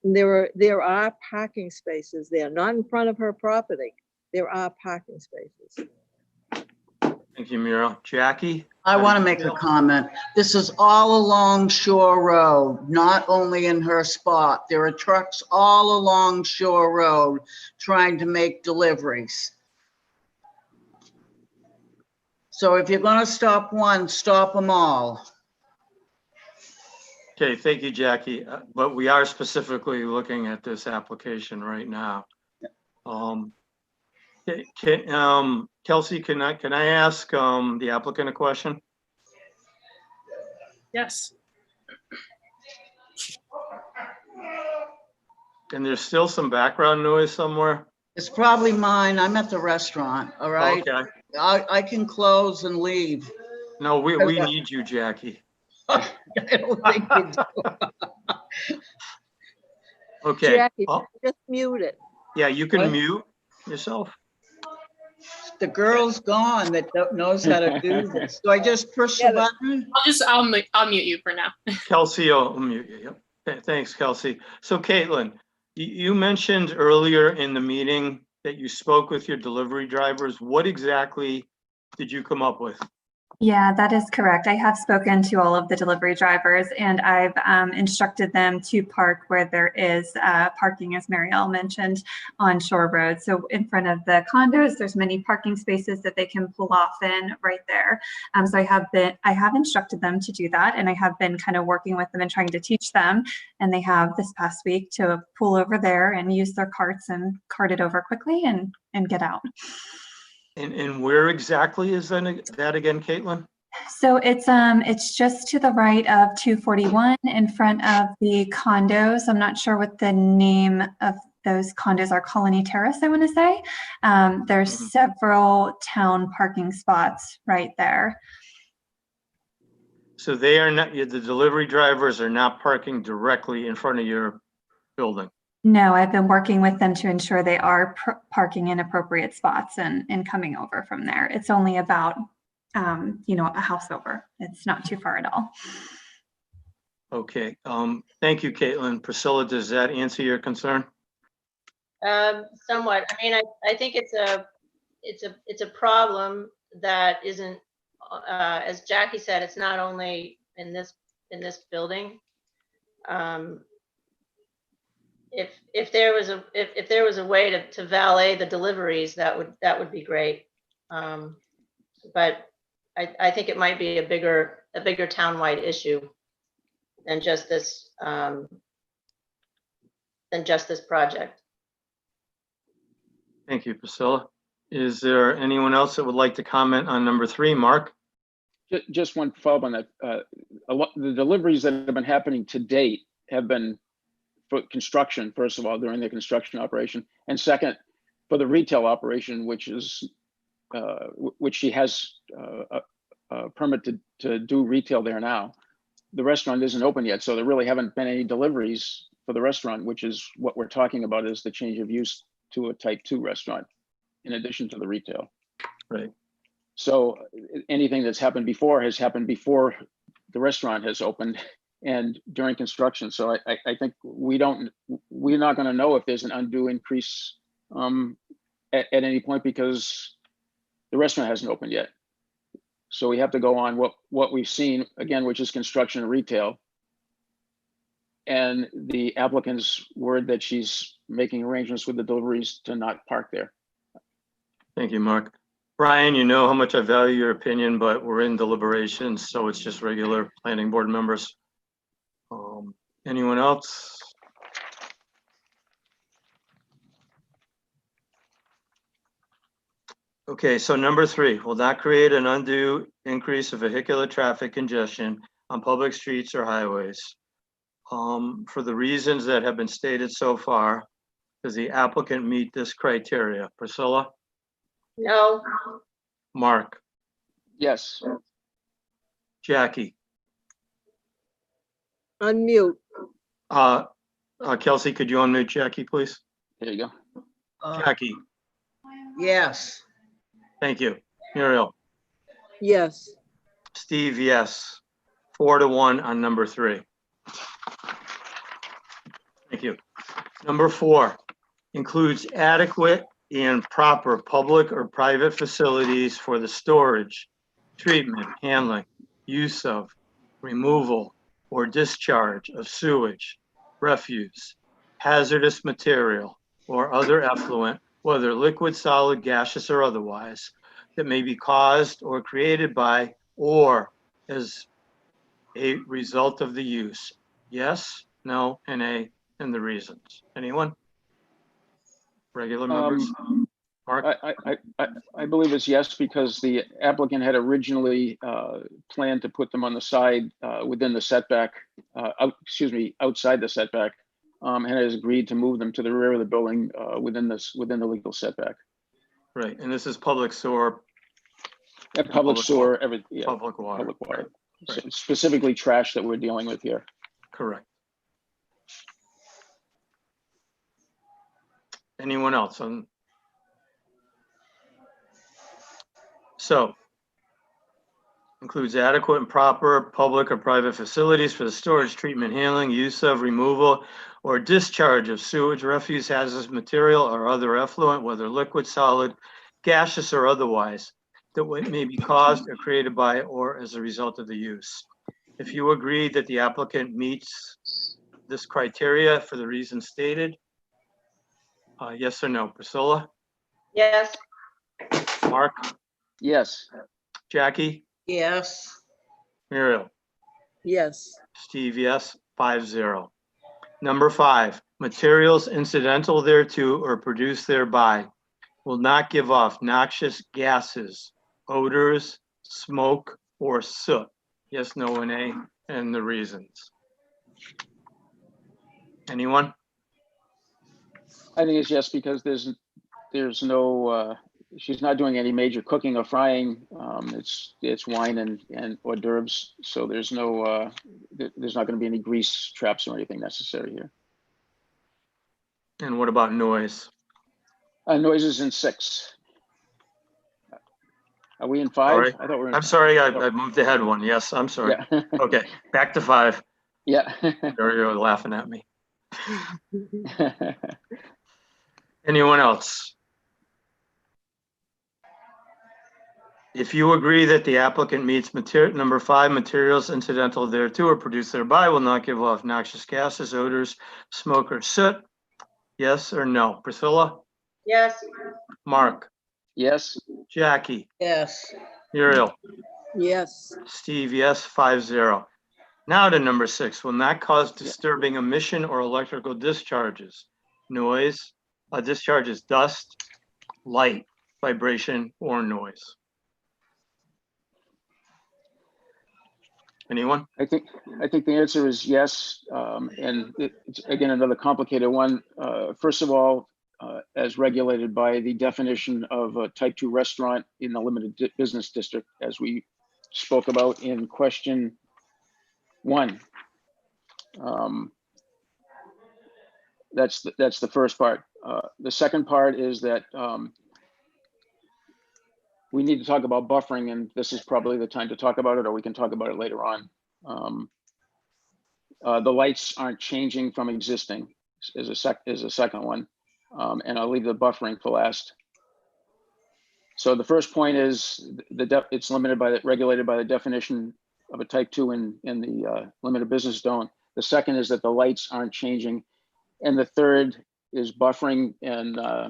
And there are parking spaces there, not in front of her property. There are parking spaces. Thank you, Muriel. Jackie? I want to make a comment. This is all along Shore Road, not only in her spot. There are trucks all along Shore Road trying to make deliveries. So if you're going to stop one, stop them all. Okay, thank you, Jackie. But we are specifically looking at this application right now. Kelsey, can I ask the applicant a question? Yes. And there's still some background noise somewhere? It's probably mine. I'm at the restaurant, all right? Okay. I can close and leave. No, we need you, Jackie. I don't think you do. Okay. Jackie, just mute it. Yeah, you can What? mute yourself. The girl's gone that knows how to do this. Do I just push the button? I'll mute you for now. Kelsey, I'll mute you. Yep. Thanks, Kelsey. So Caitlin, you mentioned earlier in the meeting that you spoke with your delivery drivers. What exactly did you come up with? Yeah, that is correct. I have spoken to all of the delivery drivers, and I've instructed them to park where there is parking, as Marielle mentioned, on Shore Road. So in front of the condos, there's many parking spaces that they can pull off in right there. So I have instructed them to do that, and I have been kind of working with them and trying to teach them. And they have this past week to pull over there and use their carts and cart it over quickly and get out. And where exactly is that again, Caitlin? So it's just to the right of 241 in front of the condos. I'm not sure what the name of those condos are. Colony Terrace, I want to say. There's several town parking spots right there. So they are not, the delivery drivers are not parking directly in front of your building? No, I've been working with them to ensure they are parking in appropriate spots and coming over from there. It's only about, a house over. It's not too far at all. Okay. Thank you, Caitlin. Priscilla, does that answer your concern? Somewhat. I mean, I think it's a problem that isn't, as Jackie said, it's not only in this building. If there was a way to valet the deliveries, that would be great. But I think it might be a bigger townwide issue than just this project. Thank you, Priscilla. Is there anyone else that would like to comment on number 3, Mark? Just one follow-up on that. The deliveries that have been happening to date have been for construction, first of all, during the construction operation, and second, for the retail operation, which she has a permit to do retail there now. The restaurant isn't open yet, so there really haven't been any deliveries for the restaurant, which is what we're talking about, is the change of use to a type 2 restaurant in addition to the retail. Right. So anything that's happened before has happened before the restaurant has opened and during construction. So I think we're not going to know if there's an undue increase at any point because the restaurant hasn't opened yet. So we have to go on what we've seen, again, which is construction and retail. And the applicant's word that she's making arrangements with the deliveries to not park there. Thank you, Mark. Brian, you know how much I value your opinion, but we're in deliberations, so it's just regular planning board members. Anyone else? Okay, so number 3, will not create an undue increase of vehicular traffic congestion on public streets or highways. For the reasons that have been stated so far, does the applicant meet this criteria? Priscilla? No. Mark? Yes. Jackie? Unmute. Kelsey, could you unmute Jackie, please? There you go. Jackie, Yes. thank you. Muriel? Yes. Steve, yes. 4-1 on number 3. Thank you. Number 4, includes adequate and proper public or private facilities for the storage, treatment, handling, use of, removal, or discharge of sewage, refuse, hazardous material, or other effluent, whether liquid, solid, gaseous, or otherwise, that may be caused or created by or as a result of the use. Yes, no, and A, and the reasons. Anyone? Regular members? Mark? I believe it's yes, because the applicant had originally planned to put them on the side within the setback, outside the setback, and has agreed to move them to the rear of the building within the legal setback. Right, and this is public sewer. And public sewer, Public water. public water. Right. So specifically trash that we're dealing with here. Correct. Anyone else on? So, includes adequate and proper public or private facilities for the storage, treatment, handling, use of, removal, or discharge of sewage, refuse, hazardous material, or other effluent, whether liquid, solid, gaseous, or otherwise, that may be caused or created by or as a result of the use. If you agree that the applicant meets this criteria for the reasons stated, yes or no? Priscilla? Yes. Mark? Yes. Jackie? Yes. Muriel? Yes. Steve, yes. 5-0. Number 5, materials incidental thereto or produced thereby will not give off noxious gases, odors, smoke, or soot. Yes, no, and A, and the reasons. Anyone? I think it's yes, because there's no, she's not doing any major cooking or frying. It's wine and hors d'oeuvres. So there's no, there's not going to be any grease traps or anything necessary here. And what about noise? Noises in 6. Are we in 5? All right. I thought we were in I'm sorry, I moved ahead one. Yes, I'm sorry. Yeah. Okay, back to 5. Yeah. You're laughing at me. Anyone else? If you agree that the applicant meets number 5, materials incidental thereto or produced thereby will not give off noxious gases, odors, smoke, or soot, yes or no? Priscilla? Yes. Mark? Yes. Jackie? Yes. Muriel? Yes. Steve, yes. 5-0. Now to number 6, will not cause disturbing emission or electrical discharges, noise, discharges, dust, light, vibration, or noise. Anyone? I think the answer is yes. And it's, again, another complicated one. First of all, as regulated by the definition of a type 2 restaurant in the limited business district, as we spoke about in question 1. That's the first part. The second part is that we need to talk about buffering, and this is probably the time to talk about it, or we can talk about it later on. The lights aren't changing from existing is a second one. And I'll leave the buffering for last. So the first point is it's limited by regulated by the definition of a type 2 in the limited business zone. The second is that the lights aren't changing. And the third is buffering. And I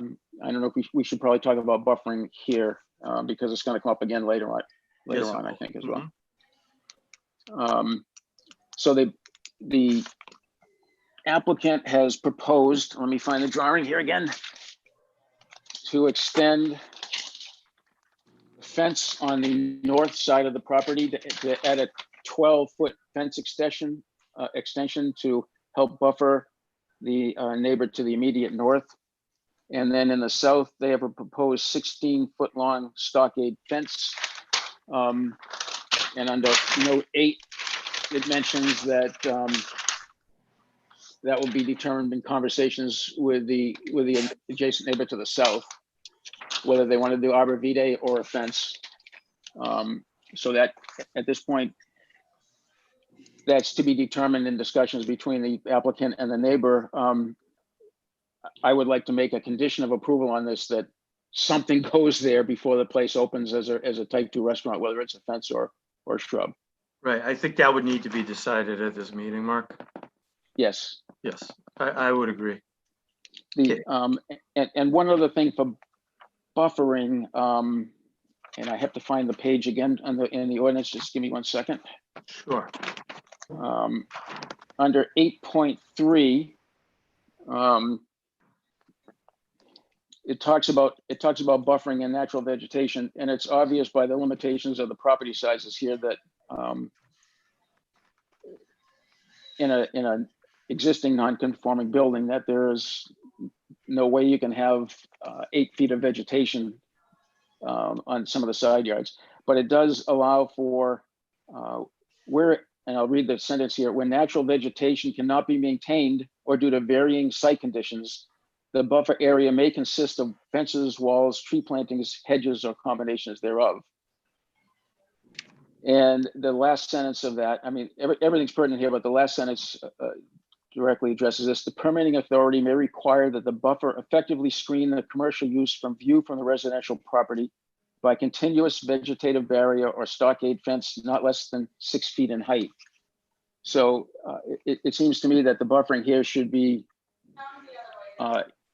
don't know if we should probably talk about buffering here because it's going to come up again later on, Yes. I think, as well. So the applicant has proposed, let me find the drawing here again, to extend the fence on the north side of the property to add a 12-foot fence extension to help buffer the neighbor to the immediate north. And then in the south, they have a proposed 16-foot long stockade fence. And under note 8, it mentions that that will be determined in conversations with the adjacent neighbor to the south, whether they want to do arbor vitae or a fence. So that at this point, that's to be determined in discussions between the applicant and the neighbor. I would like to make a condition of approval on this, that something goes there before the place opens as a type 2 restaurant, whether it's a fence or shrub. Right, I think that would need to be decided at this meeting, Mark. Yes. Yes, I would agree. And one other thing for buffering, and I have to find the page again in the ordinance, just give me 1 second. Sure. Under 8.3, it talks about buffering and natural vegetation, and it's obvious by the limitations of the property sizes here that in a existing non-conforming building, that there is no way you can have 8 feet of vegetation on some of the side yards. But it does allow for where, and I'll read the sentence here, when natural vegetation cannot be maintained or due to varying site conditions, the buffer area may consist of fences, walls, tree plantings, hedges, or combinations thereof. And the last sentence of that, I mean, everything's pertinent here, but the last sentence directly addresses this. The permitting authority may require that the buffer effectively screen the commercial use from view from the residential property by continuous vegetative barrier or stockade fence not less than 6 feet in height. So it seems to me that the buffering here should be,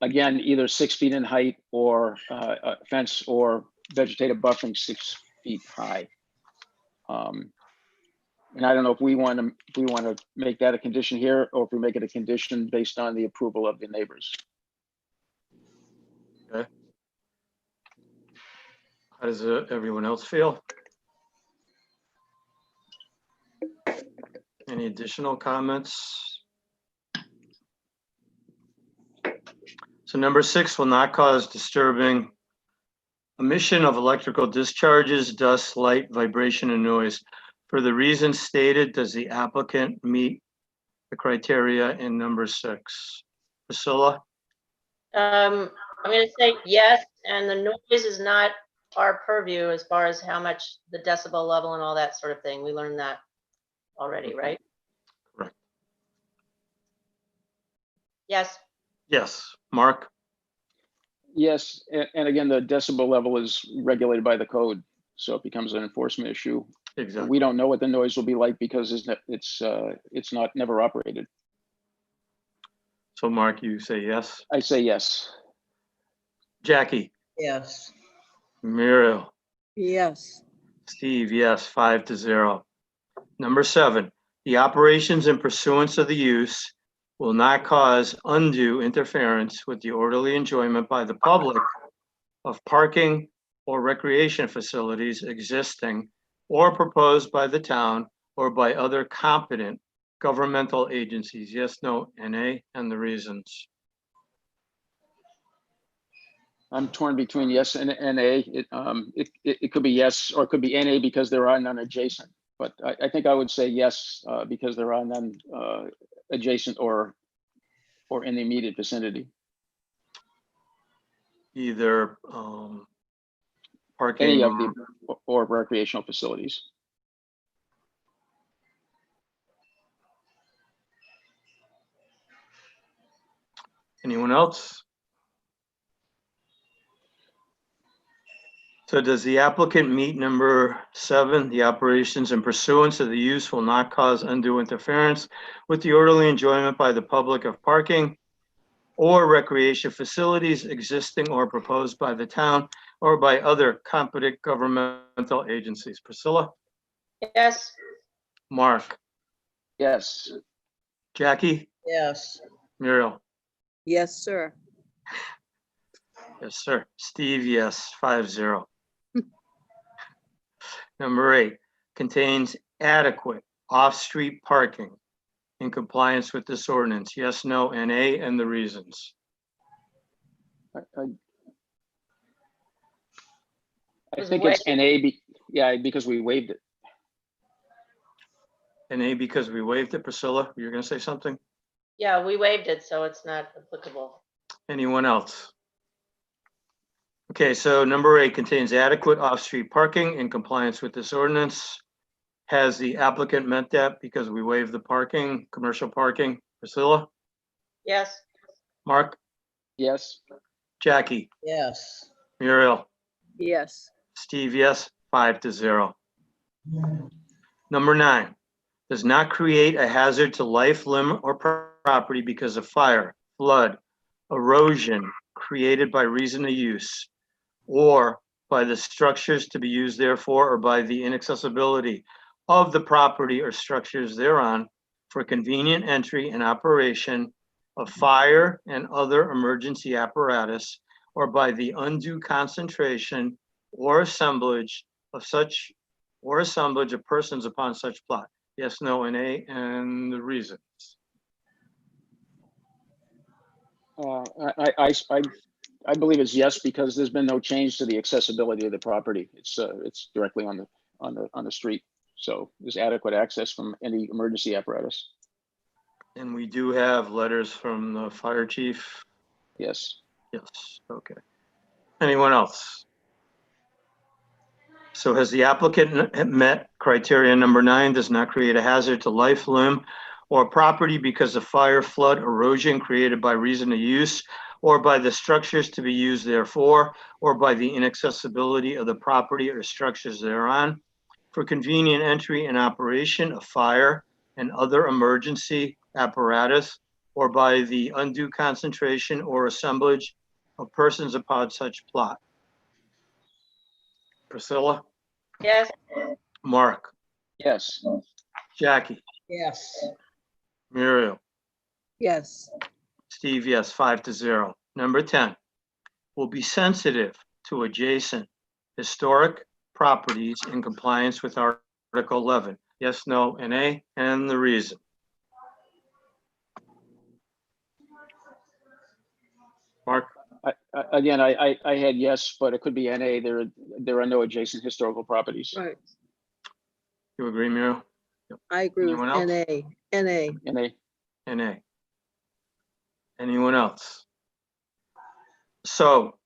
again, either 6 feet in height or a fence or vegetative buffering 6 feet high. And I don't know if we want to make that a condition here, or if we make it a condition based on the approval of the neighbors. Okay. How does everyone else feel? Any additional comments? So number 6 will not cause disturbing emission of electrical discharges, dust, light, vibration, and noise. For the reasons stated, does the applicant meet the criteria in number 6? Priscilla? I'm going to say yes, and the noise is not our purview as far as how much the decibel level and all that sort of thing. We learned that already, right? Correct. Yes. Yes. Mark? Yes, and again, the decibel level is regulated by the code, so it becomes an enforcement issue. Exactly. We don't know what the noise will be like because it's not never operated. So Mark, you say yes? I say yes. Jackie? Yes. Muriel? Yes. Steve, yes, 5-0. Number 7, the operations in pursuance of the use will not cause undue interference with the orderly enjoyment by the public of parking or recreation facilities existing or proposed by the town or by other competent governmental agencies. Yes, no, NA, and the reasons. I'm torn between yes and NA. It could be yes, or it could be NA because there are none adjacent. But I think I would say yes because there are none adjacent or in the immediate vicinity. Either parking Any of the or recreational facilities. Anyone else? So does the applicant meet number 7? The operations in pursuance of the use will not cause undue interference with the orderly enjoyment by the public of parking or recreation facilities existing or proposed by the town or by other competent governmental agencies. Priscilla? Yes. Mark? Yes. Jackie? Yes. Muriel? Yes, sir. Yes, sir. Steve, yes, 5-0. Number 8, contains adequate off-street parking in compliance with this ordinance. Yes, no, NA, and the reasons. I think it's NA, yeah, because we waived it. NA because we waived it. Priscilla, you're gonna say something? Yeah, we waived it, so it's not applicable. Anyone else? Okay, so number 8 contains adequate off-street parking in compliance with this ordinance. Has the applicant met that because we waived the parking, commercial parking? Priscilla? Yes. Mark? Yes. Jackie? Yes. Muriel? Yes. Steve, yes, 5-0. Number 9, does not create a hazard to life, limb, or property because of fire, flood, erosion created by reason of use, or by the structures to be used therefore, or by the inaccessibility of the property or structures thereon for convenient entry and operation of fire and other emergency apparatus, or by the undue concentration or assemblage of persons upon such plot. Yes, no, and A, and the reasons. I believe it's yes, because there's been no change to the accessibility of the property. It's directly on the street. So there's adequate access from any emergency apparatus. And we do have letters from the fire chief. Yes. Yes, okay. Anyone else? So has the applicant met criteria number 9, does not create a hazard to life, limb, or property because of fire, flood, erosion created by reason of use, or by the structures to be used therefore, or by the inaccessibility of the property or structures thereon, for convenient entry and operation of fire and other emergency apparatus, or by the undue concentration or assemblage of persons upon such plot. Priscilla? Yes. Mark? Yes. Jackie? Yes. Muriel? Yes. Steve, yes, 5-0. Number 10, will be sensitive to adjacent historic properties in compliance with Article 11. Yes, no, and A, and the reason. Mark? Again, I had yes, but it could be NA. There are no adjacent historical properties. Right. You agree, Muriel? I agree with Anyone else? NA. NA. NA. NA. Anyone else? So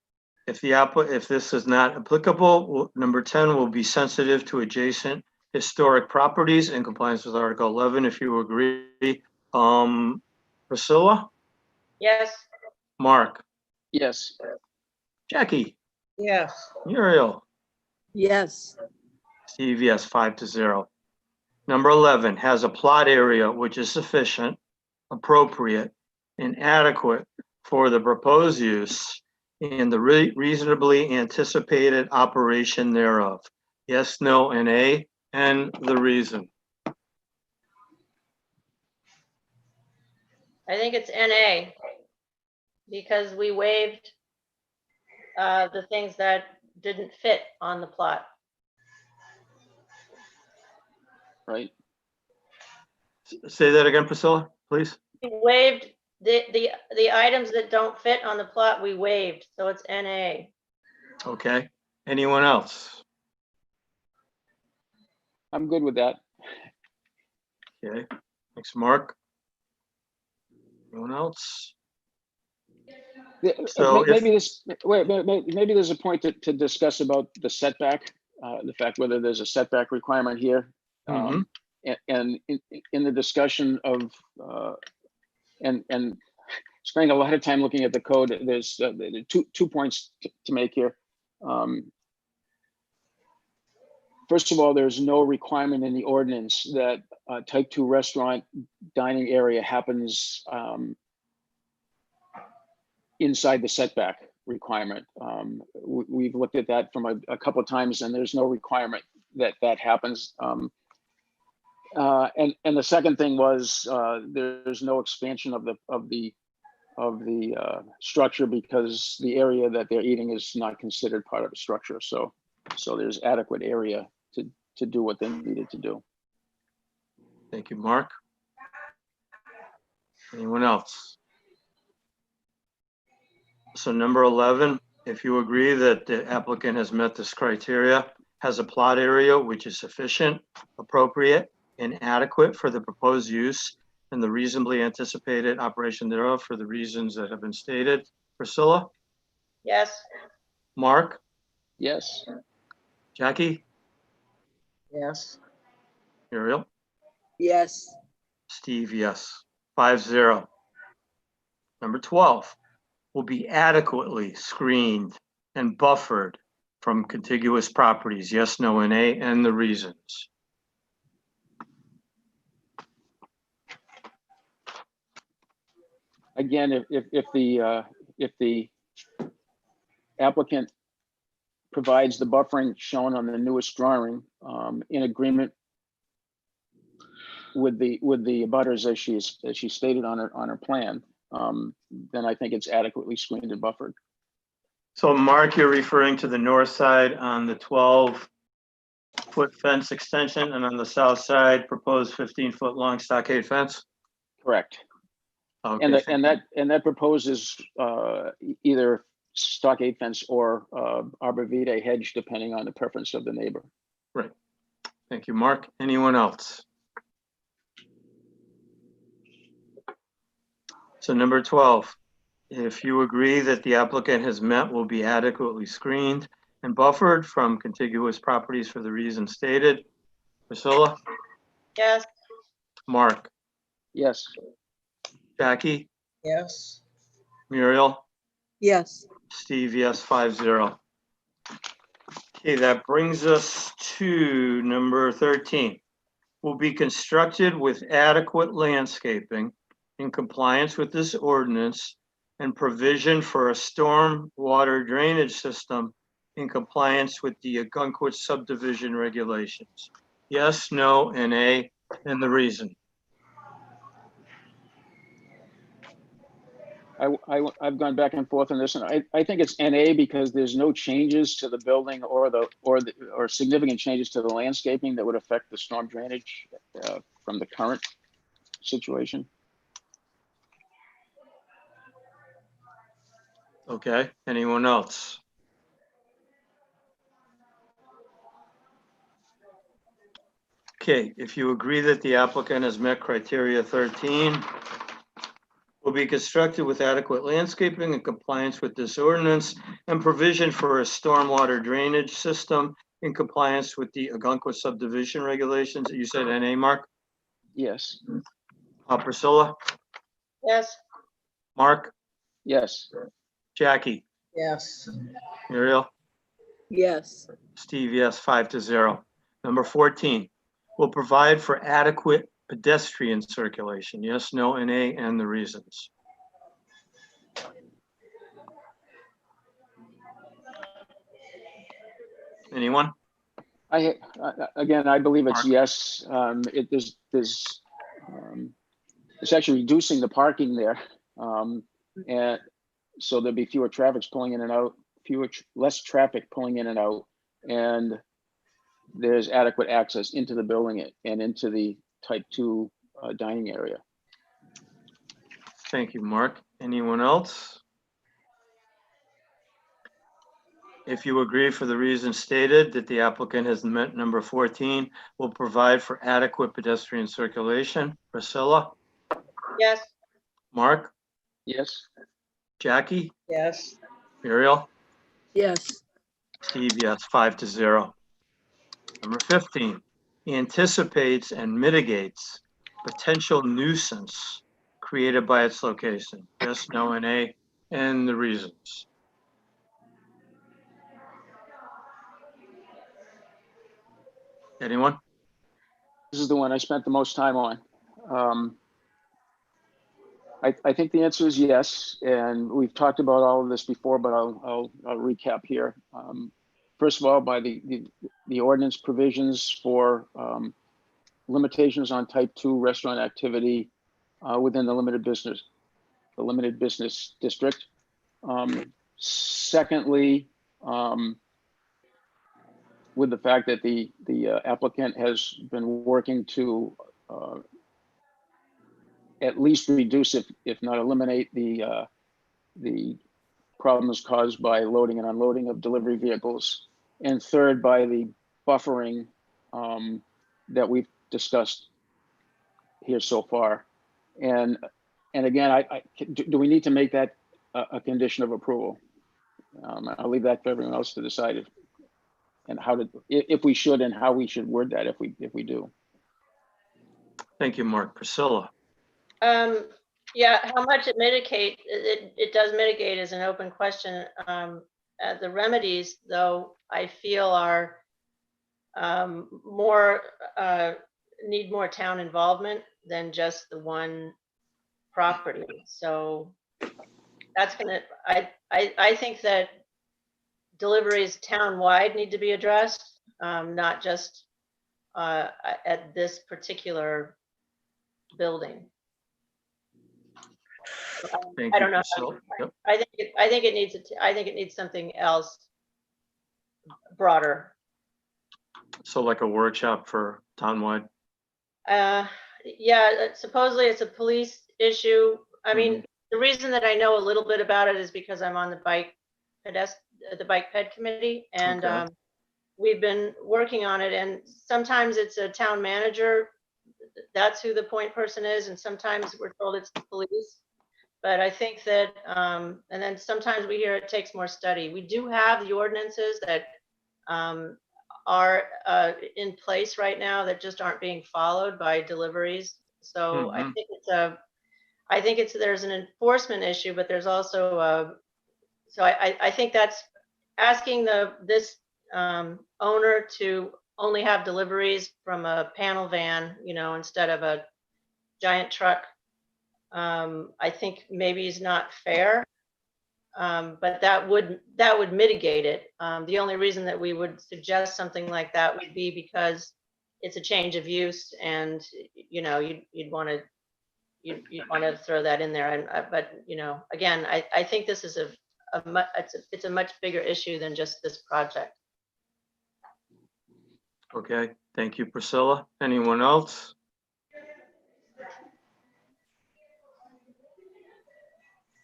if this is not applicable, number 10 will be sensitive to adjacent historic properties in compliance with Article 11, if you agree. Priscilla? Yes. Mark? Yes. Jackie? Yes. Muriel? Yes. Steve, yes, 5-0. Number 11, has a plot area which is sufficient, appropriate, and adequate for the proposed use and the reasonably anticipated operation thereof. Yes, no, and A, and the reason. I think it's NA because we waived the things that didn't fit on the plot. Right. Say that again, Priscilla, please. We waived the items that don't fit on the plot, we waived, so it's NA. Okay. Anyone else? I'm good with that. Okay. Thanks, Mark. Anyone else? So maybe maybe there's a point to discuss about the setback, the fact whether there's a setback requirement here. And in the discussion of and spending a lot of time looking at the code, there's two points to make here. First of all, there's no requirement in the ordinance that a type 2 restaurant dining area happens inside the setback requirement. We've looked at that from a couple of times, and there's no requirement that that happens. And the second thing was there's no expansion of the structure because the area that they're eating is not considered part of the structure. So there's adequate area to do what they needed to do. Thank you, Mark. Anyone else? So number 11, if you agree that the applicant has met this criteria, has a plot area which is sufficient, appropriate, and adequate for the proposed use and the reasonably anticipated operation thereof for the reasons that have been stated. Priscilla? Yes. Mark? Yes. Jackie? Yes. Muriel? Yes. Steve, yes. 5-0. Number 12, will be adequately screened and buffered from contiguous properties. Yes, no, and A, and the reasons. Again, if the applicant provides the buffering shown on the newest drawing in agreement with the abutters as she stated on her plan, then I think it's adequately screened and buffered. So Mark, you're referring to the north side on the 12-foot fence extension and on the south side proposed 15-foot long stockade fence? Correct. Okay. And that proposes either stockade fence or arborvitae hedge, depending on the preference of the neighbor. Right. Thank you, Mark. Anyone else? So number 12, if you agree that the applicant has met, will be adequately screened and buffered from contiguous properties for the reasons stated. Priscilla? Yes. Mark? Yes. Jackie? Yes. Muriel? Yes. Steve, yes, 5-0. Okay, that brings us to number 13. Will be constructed with adequate landscaping in compliance with this ordinance and provision for a storm water drainage system in compliance with the Ogunquit subdivision regulations. Yes, no, and A, and the reason. I've gone back and forth on this, and I think it's NA because there's no changes to the building or significant changes to the landscaping that would affect the storm drainage from the current situation. Okay, anyone else? Okay, if you agree that the applicant has met criteria 13, will be constructed with adequate landscaping in compliance with this ordinance and provision for a stormwater drainage system in compliance with the Ogunquit subdivision regulations. You said NA, Mark? Yes. Priscilla? Yes. Mark? Yes. Jackie? Yes. Muriel? Yes. Steve, yes, 5-0. Number 14, will provide for adequate pedestrian circulation. Yes, no, and A, and the reasons. Anyone? Again, I believe it's Mark? yes. It's actually reducing the parking there, and so there'll be fewer traffics pulling in and out, less traffic pulling in and out, and there's adequate access into the building and into the type 2 dining area. Thank you, Mark. Anyone else? If you agree for the reasons stated that the applicant has met number 14, will provide for adequate pedestrian circulation. Priscilla? Yes. Mark? Yes. Jackie? Yes. Muriel? Yes. Steve, yes, 5-0. Number 15, anticipates and mitigates potential nuisance created by its location. Yes, no, and A, and the reasons. Anyone? This is the one I spent the most time on. I think the answer is yes, and we've talked about all of this before, but I'll recap here. First of all, by the ordinance provisions for limitations on type 2 restaurant activity within the limited business district. Secondly, with the fact that the applicant has been working to at least reduce, if not eliminate, the problems caused by loading and unloading of delivery vehicles. And third, by the buffering that we've discussed here so far. And again, do we need to make that a condition of approval? I'll leave that for everyone else to decide if we should and how we should word that if we do. Thank you, Mark. Priscilla? Yeah, how much it mitigate, it does mitigate is an open question. The remedies, though, I feel are need more town involvement than just the one property. So that's I think that deliveries town-wide need to be addressed, not just at this particular building. Thank I you, don't know. Priscilla. Yep. I think it needs something else broader. So like a workshop for townwide? Yeah, supposedly it's a police issue. I mean, the reason that I know a little bit about it is because I'm on the bike ped committee, and Okay. we've been working on it, and sometimes it's a town manager, that's who the point person is, and sometimes we're told it's the police. But I think that, and then sometimes we hear it takes more study. We do have the ordinances that are in place right now that just aren't being followed by deliveries. So I think there's an enforcement issue, but there's also so I think that's asking this owner to only have deliveries from a panel van, instead of a giant truck. I think maybe is not fair, but that would mitigate it. The only reason that we would suggest something like that would be because it's a change of use, and you'd want to throw that in there. But again, I think this is it's a much bigger issue than just this project. Okay, thank you, Priscilla. Anyone else?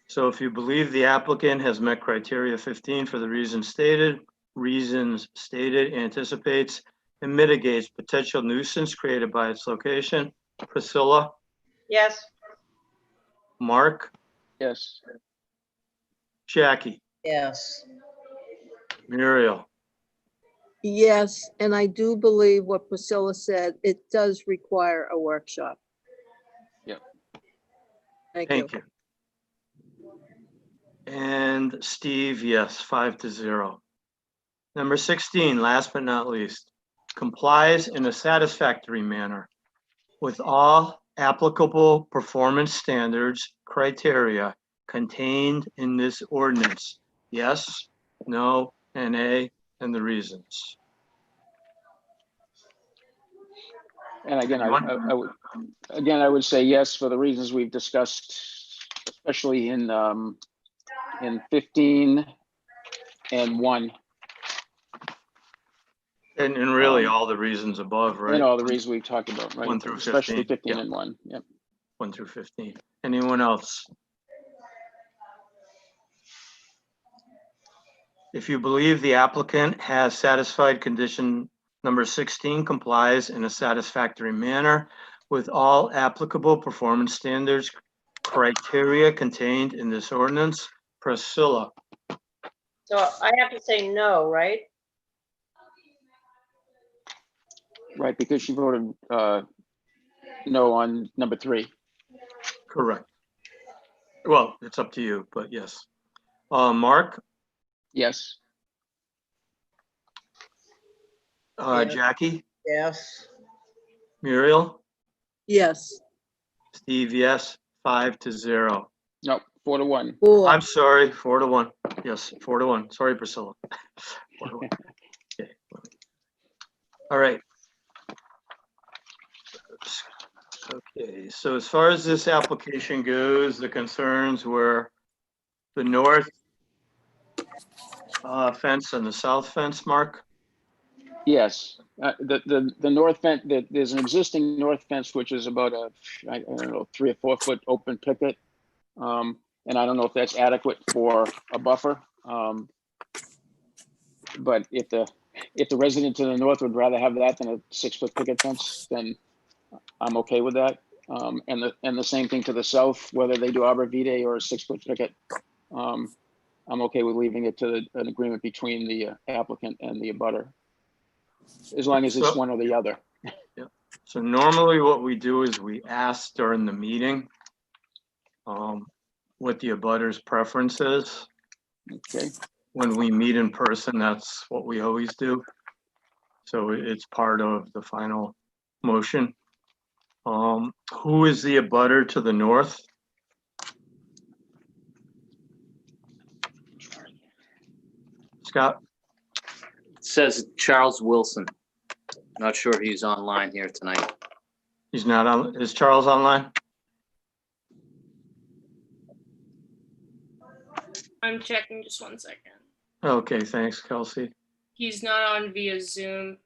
So if you believe the applicant has met criteria 15 for the reasons stated, anticipates and mitigates potential nuisance created by its location. Priscilla? Yes. Mark? Yes. Jackie? Yes. Muriel? Yes, and I do believe what Priscilla said, it does require a workshop. Yep. Thank Thank you. you. And Steve, yes, 5-0. Number 16, last but not least, complies in a satisfactory manner with all applicable performance standards criteria contained in this ordinance. Yes, no, NA, and the reasons. And again, I would say yes for the reasons we've discussed, especially in 15 and 1. And really all the reasons above, right? And all the reasons we've talked about, right? 1 through 15. Especially 15 yeah. and 1. Yep. 1 through 15. Anyone else? If you believe the applicant has satisfied condition number 16 complies in a satisfactory manner with all applicable performance standards criteria contained in this ordinance. Priscilla? So I have to say no, right? Right, because she voted no on number 3. Correct. Well, it's up to you, but yes. Mark? Yes. Jackie? Yes. Muriel, Yes. Steve, yes, 5-0. No, 4-1. Four. I'm sorry, 4-1. Yes, 4-1. Sorry, Priscilla. 4-1. Okay. All right. Okay, so as far as this application goes, the concerns were the north fence and the south fence, Mark? Yes, the north fence, there's an existing north fence, which is about I don't know, 3 or 4 foot open picket. And I don't know if that's adequate for a buffer. But if the resident to the north would rather have that than a 6 foot picket fence, then I'm okay with that. And the same thing to the south, whether they do arborvitae or a 6 foot picket. I'm okay with leaving it to an agreement between the applicant and the abutter, as long as it's So- one or the other. So normally what we do is we ask during the meeting what the abutter's preference is. Okay. When we meet in person, that's what we always do. So it's part of the final motion. Who is the abutter to the north? Scott? It says Charles Wilson. Not sure he's online here tonight. He's not on. Is Charles online? I'm checking just 1 second. Okay, thanks, Kelsey. He's not on via Zoom.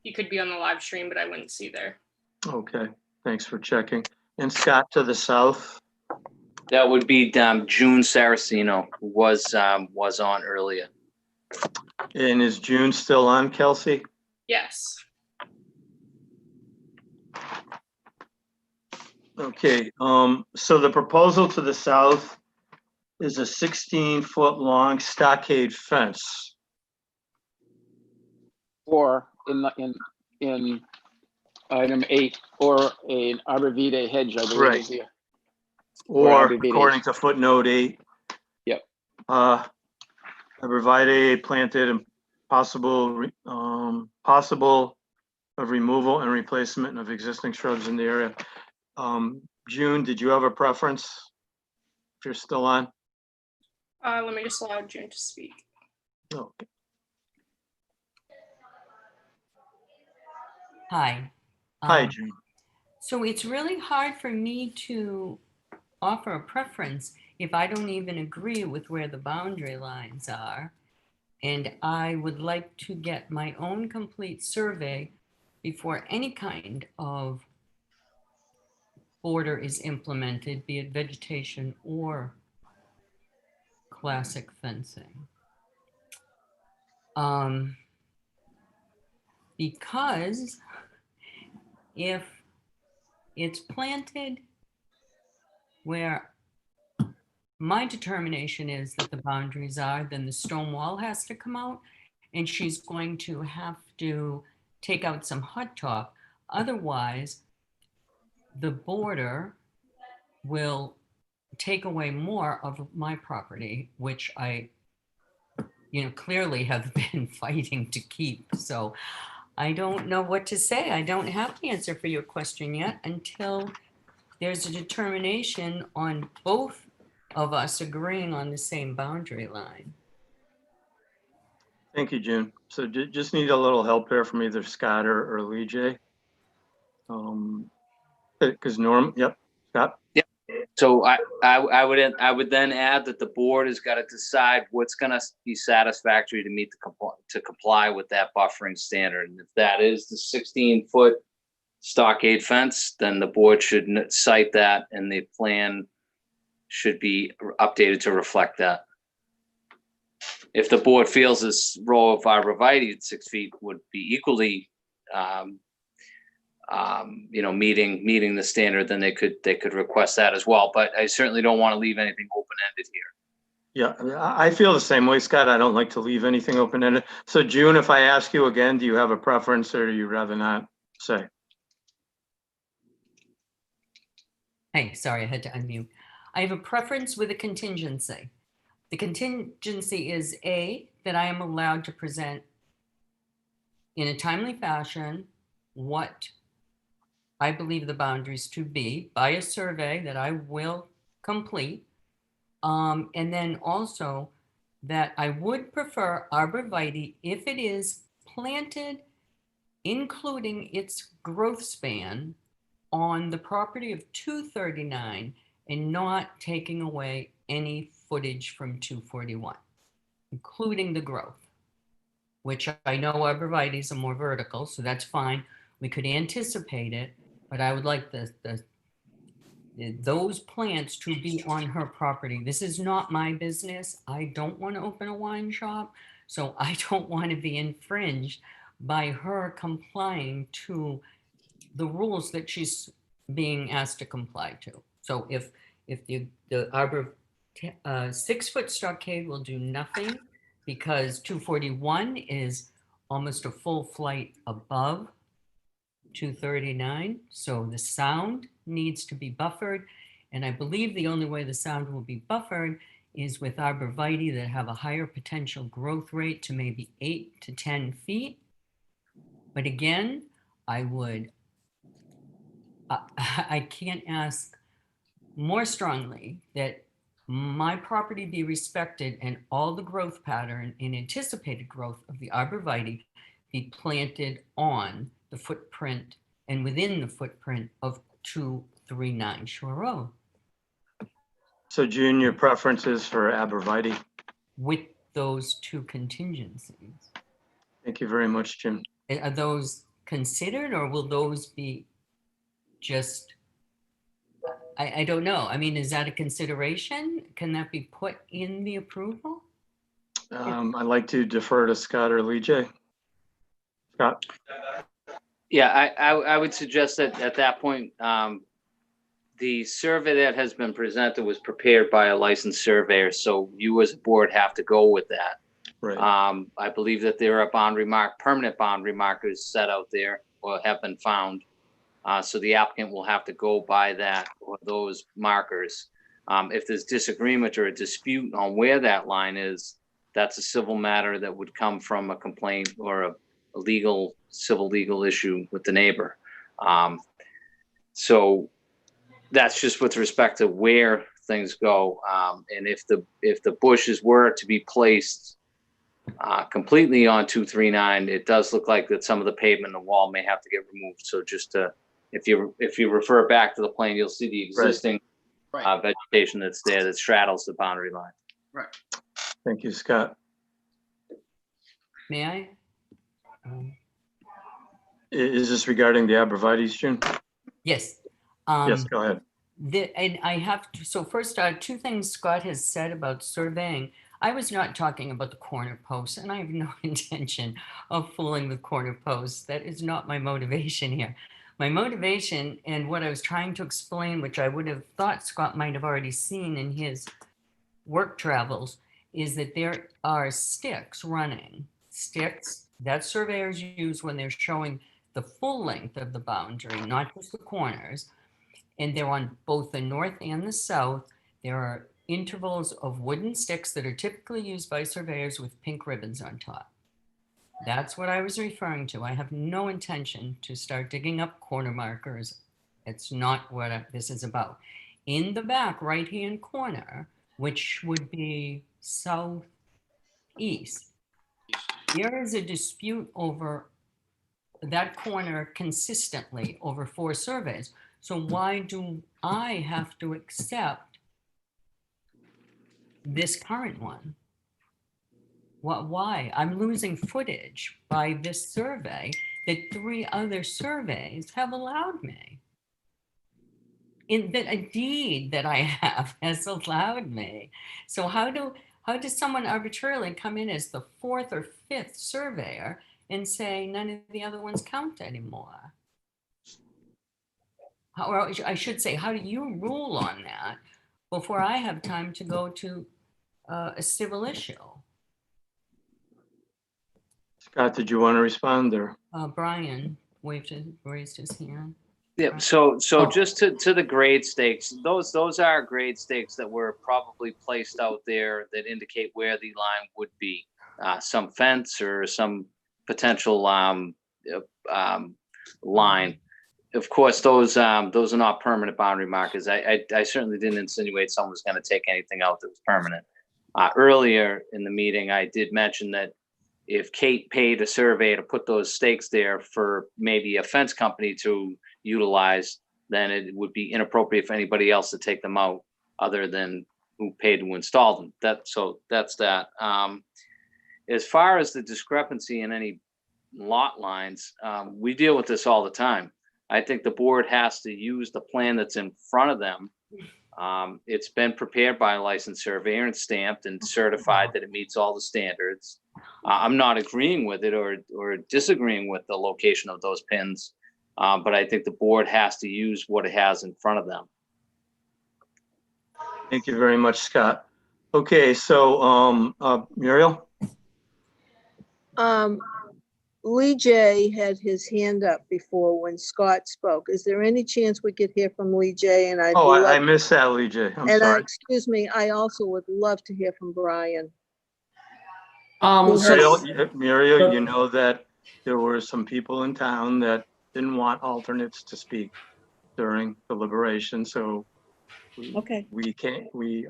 He could be on the live stream, but I wouldn't see there. Okay, thanks for checking. And Scott to the south? That would be June Saraceno, who was on earlier. And is June still on, Kelsey? Yes. Okay, so the proposal to the south is a 16-foot long stockade fence. Or in item 8, or an arborvitae hedge, I believe Right. is here. Or arborvitae. according to footnote 8. Yep. Arborvitae planted and possible of removal and replacement of existing shrubs in the area. June, did you have a preference? If you're still on? Let me just allow June to speak. Okay. Hi. Hi, June. So it's really hard for me to offer a preference if I don't even agree with where the boundary lines are. And I would like to get my own complete survey before any kind of border is implemented, be it vegetation or classic fencing. Because if it's planted where my determination is that the boundaries are, then the stone wall has to come out, and she's going to have to take out some hot top. Otherwise, the border will take away more of my property, which I, clearly have been fighting to keep. So I don't know what to say. I don't have the answer for your question yet until there's a determination on both of us agreeing on the same boundary line. Thank you, June. So just need a little help here from either Scott or Lee J. Because yep, Scott? Yep. So I would then add that the board has got to decide what's going to be satisfactory to meet to comply with that buffering standard. And if that is the 16-foot stockade fence, then the board should cite that, and the plan should be updated to reflect that. If the board feels this row of arborvitae at 6 feet would be equally, meeting the standard, then they could request that as well. But I certainly don't want to leave anything open-ended here. Yeah, I feel the same way, Scott. I don't like to leave anything open-ended. So June, if I ask you again, do you have a preference or do you rather not say? Hey, sorry, I had to unmute. I have a preference with a contingency. The contingency is A, that I am allowed to present in a timely fashion what I believe the boundaries to be by a survey that I will complete. And then also that I would prefer arborvitae if it is planted, including its growth span on the property of 239 and not taking away any footage from 241, including the growth, which I know arborvitaes are more vertical, so that's fine. We could anticipate it, but I would like those plants to be on her property. This is not my business. I don't want to open a wine shop, so I don't want to be infringed by her complying to the rules that she's being asked to comply to. So if the arbor 6-foot stockade will do nothing because 241 is almost a full flight above 239. So the sound needs to be buffered. And I believe the only way the sound will be buffered is with arborvitae that have a higher potential growth rate to maybe 8 to 10 feet. But again, I can't ask more strongly that my property be respected and all the growth pattern and anticipated growth of the arborvitae be planted on the footprint and within the footprint of 239 Shore Road. So June, your preference is for arborvitae? With those two contingencies. Thank you very much, Jim. Are those considered, or will those be just, I don't know. I mean, is that a consideration? Can that be put in the approval? I'd like to defer to Scott or Lee J. Scott? Yeah, I would suggest that at that point, the survey that has been presented was prepared by a licensed surveyor, so you as a board have to go with that. Right. I believe that there are permanent boundary markers set out there or have been found. So the applicant will have to go by that or those markers. If there's disagreement or a dispute on where that line is, that's a civil matter that would come from a complaint or a civil legal issue with the neighbor. So that's just with respect to where things go. And if the bushes were to be placed completely on 239, it does look like that some of the pavement and the wall may have to get removed. So just if you refer back to the plan, you'll see the existing vegetation that's there that straddles the boundary line. Right. Thank you, Scott. May I? Is this regarding the arborvitaes, June? Yes. Yes, go ahead. And I have to, so first, two things Scott has said about surveying. I was not talking about the corner posts, and I have no intention of fooling with corner posts. That is not my motivation here. My motivation and what I was trying to explain, which I would have thought Scott might have already seen in his work travels, is that there are sticks running, sticks that surveyors use when they're showing the full length of the boundary, not just the corners. And they're on both the north and the south. There are intervals of wooden sticks that are typically used by surveyors with pink ribbons on top. That's what I was referring to. I have no intention to start digging up corner markers. It's not what this is about. In the back right-hand corner, which would be southeast, there is a dispute over that corner consistently over 4 surveys. So why do I have to accept this current one? Why? I'm losing footage by this survey that 3 other surveys have allowed me. That a deed that I have has allowed me. So how does someone arbitrarily come in as the 4th or 5th surveyor and say none of the other ones count anymore? Or I should say, how do you rule on that before I have time to go to a civil issue? Scott, did you want to respond or? Brian raised his hand. Yeah, so just to the grade stakes, those are grade stakes that were probably placed out there that indicate where the line would be. Some fence or some potential line. Of course, those are not permanent boundary markers. I certainly didn't insinuate someone was going to take anything out that was permanent. Earlier in the meeting, I did mention that if Kate paid a surveyor to put those stakes there for maybe a fence company to utilize, then it would be inappropriate for anybody else to take them out other than who paid to install them. That's that. As far as the discrepancy in any lot lines, we deal with this all the time. I think the board has to use the plan that's in front of them. It's been prepared by a licensed surveyor and stamped and certified that it meets all the standards. I'm not agreeing with it or disagreeing with the location of those pins, but I think the board has to use what it has in front of them. Thank you very much, Scott. Okay, so Muriel? Lee J had his hand up before when Scott spoke. Is there any chance we could hear from Lee J? And I missed that, Lee J. I'm sorry. Excuse me, I also would love to hear from Brian. Muriel, you know that there were some people in town that didn't want alternates to speak during deliberation, so Okay.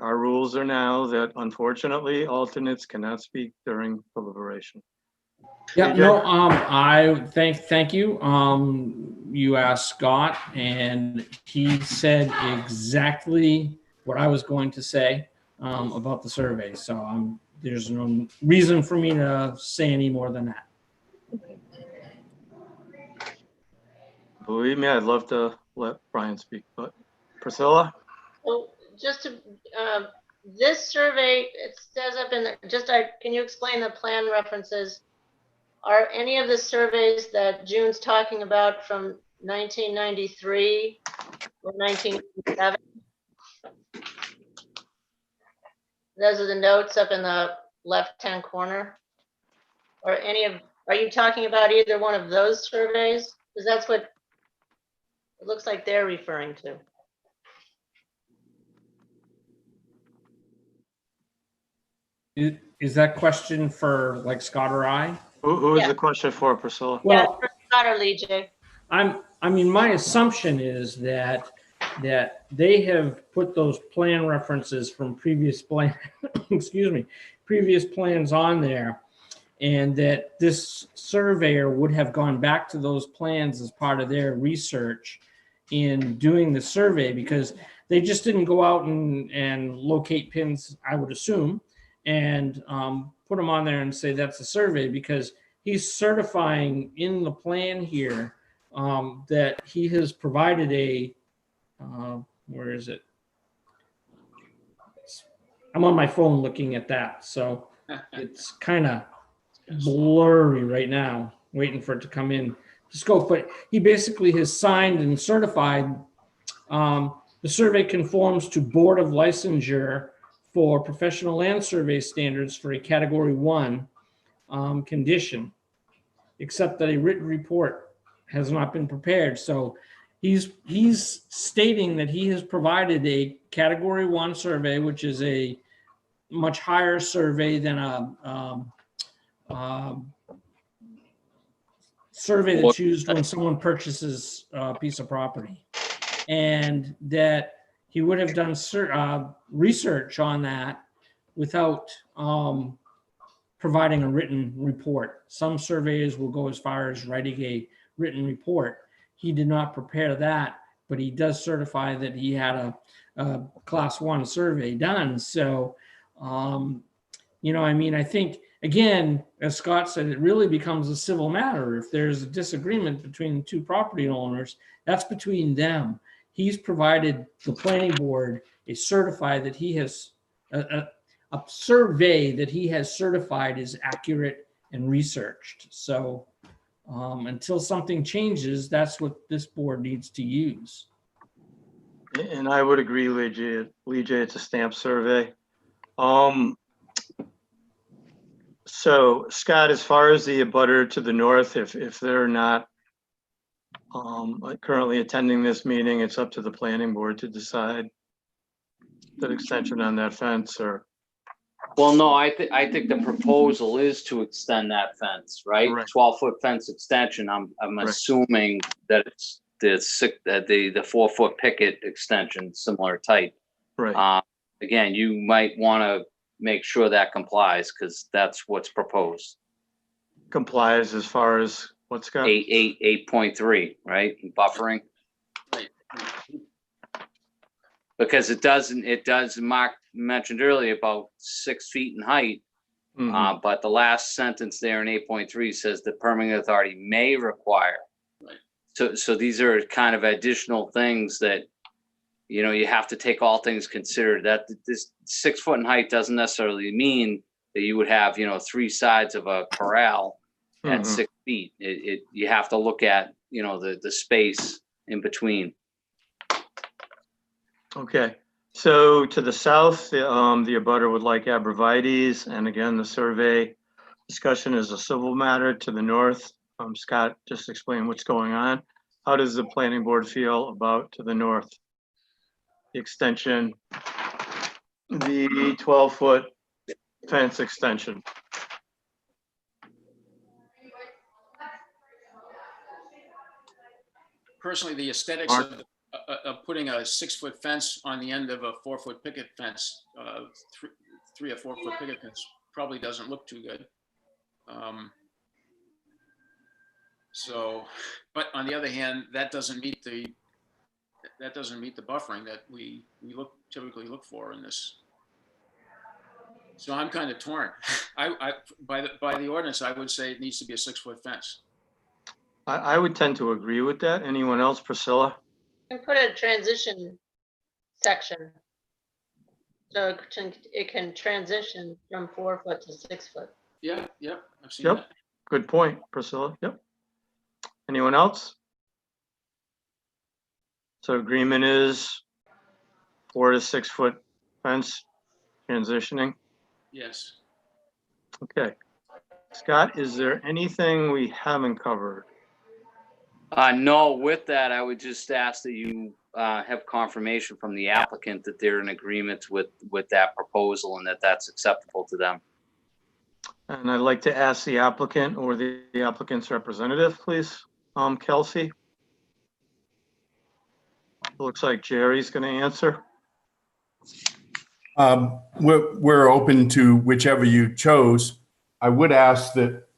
our rules are now that unfortunately alternates cannot speak during deliberation. Yeah, no, I thank you. You asked Scott and he said exactly what I was going to say about the survey. So there's no reason for me to say any more than that. Believe me, I'd love to let Brian speak, but Priscilla? Well, just to, this survey, it says up in the, can you explain the plan references? Are any of the surveys that June's talking about from 1993 or 1997? Those are the notes up in the left-hand corner. Or are you talking about either one of those surveys? Because that's what it looks like they're referring to. Is that question for like Scott or I? Who is the question for, Priscilla? Well, yeah, Scott or Lee J. I mean, my assumption is that they have put those plan references from previous plan, previous plans on there, and that this surveyor would have gone back to those plans as part of their research in doing the survey, because they just didn't go out and locate pins, I would assume, and put them on there and say that's a survey, because he's certifying in the plan here that he has provided a, where is it? I'm on my phone looking at that, so it's kind of blurry right now, waiting for it to come in to scope. But he basically has signed and certified the survey conforms to Board of Licensure for professional land survey standards for a Category 1 condition, except that a written report has not been prepared. So he's stating that he has provided a Category 1 survey, which is a much higher survey than a survey that's used when someone purchases a piece of property, and that he would have done research on that without providing a written report. Some surveyors will go as far as writing a written report. He did not prepare that, but he does certify that he had a Class 1 survey done. So, you know, I mean, I think, again, as Scott said, it really becomes a civil matter. If there's a disagreement between the two property owners, that's between them. He's provided the planning board a certified that he has a survey that he has certified is accurate and researched. So until something changes, that's what this board needs to use. And I would agree, Lee J, it's a stamp survey. So Scott, as far as the abutter to the north, if they're not currently attending this meeting, it's up to the planning board to decide the extension on that fence, or Well, no, I think the proposal is to extend that fence, right? Right. 12-foot fence extension. I'm Right. assuming that it's the 4-foot picket extension, similar type. Right. Again, you might want to make sure that complies because that's what's proposed. Complies as far as what's got? 8.3, right? Buffering. Right. Because it does, Mark mentioned earlier about 6 feet in height. Mhm. But the last sentence there in 8.3 says the permitting authority may require. Right. So these are kind of additional things that, you have to take all things considered. That this 6 foot in height doesn't necessarily mean that you would have, 3 sides of a corral at Mhm. 6 feet. You have to look at, the space in between. Okay, so to the south, the abutter would like abrevieties, and again, the survey discussion is a civil matter. To the north, Scott just explained what's going on. How does the planning board feel about to the north? The extension, the 12-foot fence extension. Personally, the aesthetics of putting a 6-foot fence on the end of a 4-foot picket fence, 3 or 4-foot picket fence, probably doesn't look too good. So, but on the other hand, that doesn't meet the buffering that we typically look for in this. So I'm kind of torn. By the ordinance, I would say it needs to be a 6-foot fence. I would tend to agree with that. Anyone else, Priscilla? And put a transition section. So it can transition from 4 foot to 6 foot. Yeah, yep, I've seen Yep, that. good point, Priscilla. Yep. Anyone else? So agreement is 4 to 6 foot fence transitioning. Yes. Okay. Scott, is there anything we haven't covered? No, with that, I would just ask that you have confirmation from the applicant that they're in agreement with that proposal and that that's acceptable to them. And I'd like to ask the applicant or the applicant's representative, please. Kelsey. Looks like Jerry's going to answer. We're open to whichever you chose. I would ask that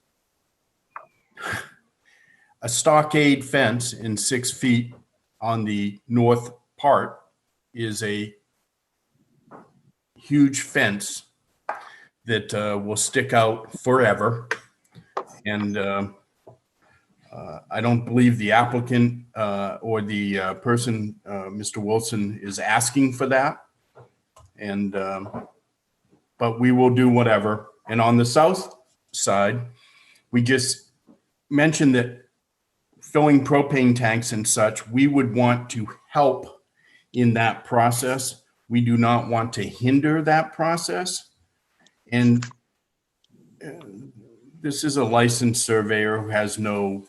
a stockade fence in 6 feet on the north part is a huge fence that will stick out forever. And I don't believe the applicant or the person, Mr. Wilson, is asking for that. And but we will do whatever. And on the south side, we just mentioned that filling propane tanks and such, we would want to help in that process. We do not want to hinder that process. And this is a licensed surveyor who has no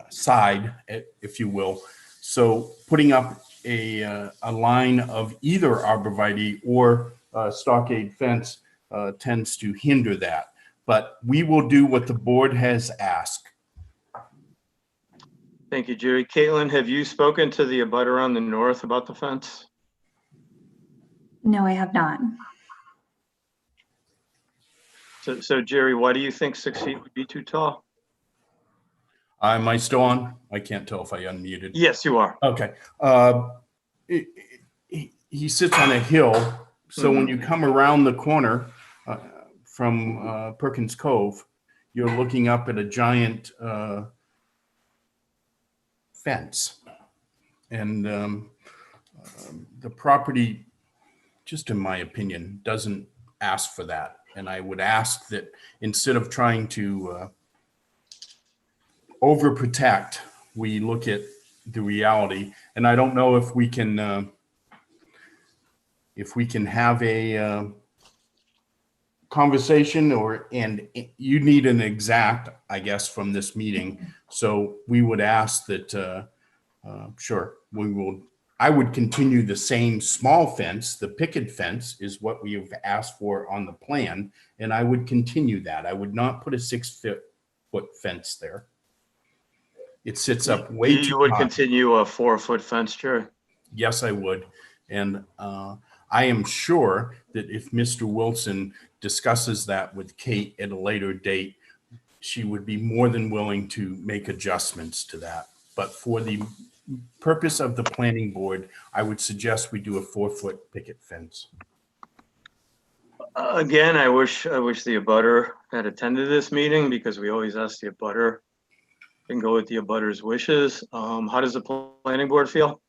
side, if you will. So putting up a line of either arborvitae or stockade fence tends to hinder that. But we will do what the board has asked. Thank you, Jerry. Caitlin, have you spoken to the abutter on the north about the fence? No, I have not. So Jerry, why do you think 6 feet would be too tall? Am I still on? I can't tell if I unmuted. Yes, you are. Okay. He sits on a hill. So when you come around the corner from Perkins Cove, you're looking up at a giant fence. And the property, just in my opinion, doesn't ask for that. And I would ask that instead of trying to overprotect, we look at the reality. And I don't know if we can have a conversation and you need an exact, I guess, from this meeting. So we would ask that, sure, we will I would continue the same small fence. The picket fence is what we have asked for on the plan, and I would continue that. I would not put a 6-foot fence there. It sits up way too You would high. continue a 4-foot fence, Jerry? Yes, I would. And I am sure that if Mr. Wilson discusses that with Kate at a later date, she would be more than willing to make adjustments to that. But for the purpose of the planning board, I would suggest we do a 4-foot picket fence. Again, I wish the abutter had attended this meeting, because we always ask the abutter and go with the abutter's wishes. How does the planning board feel?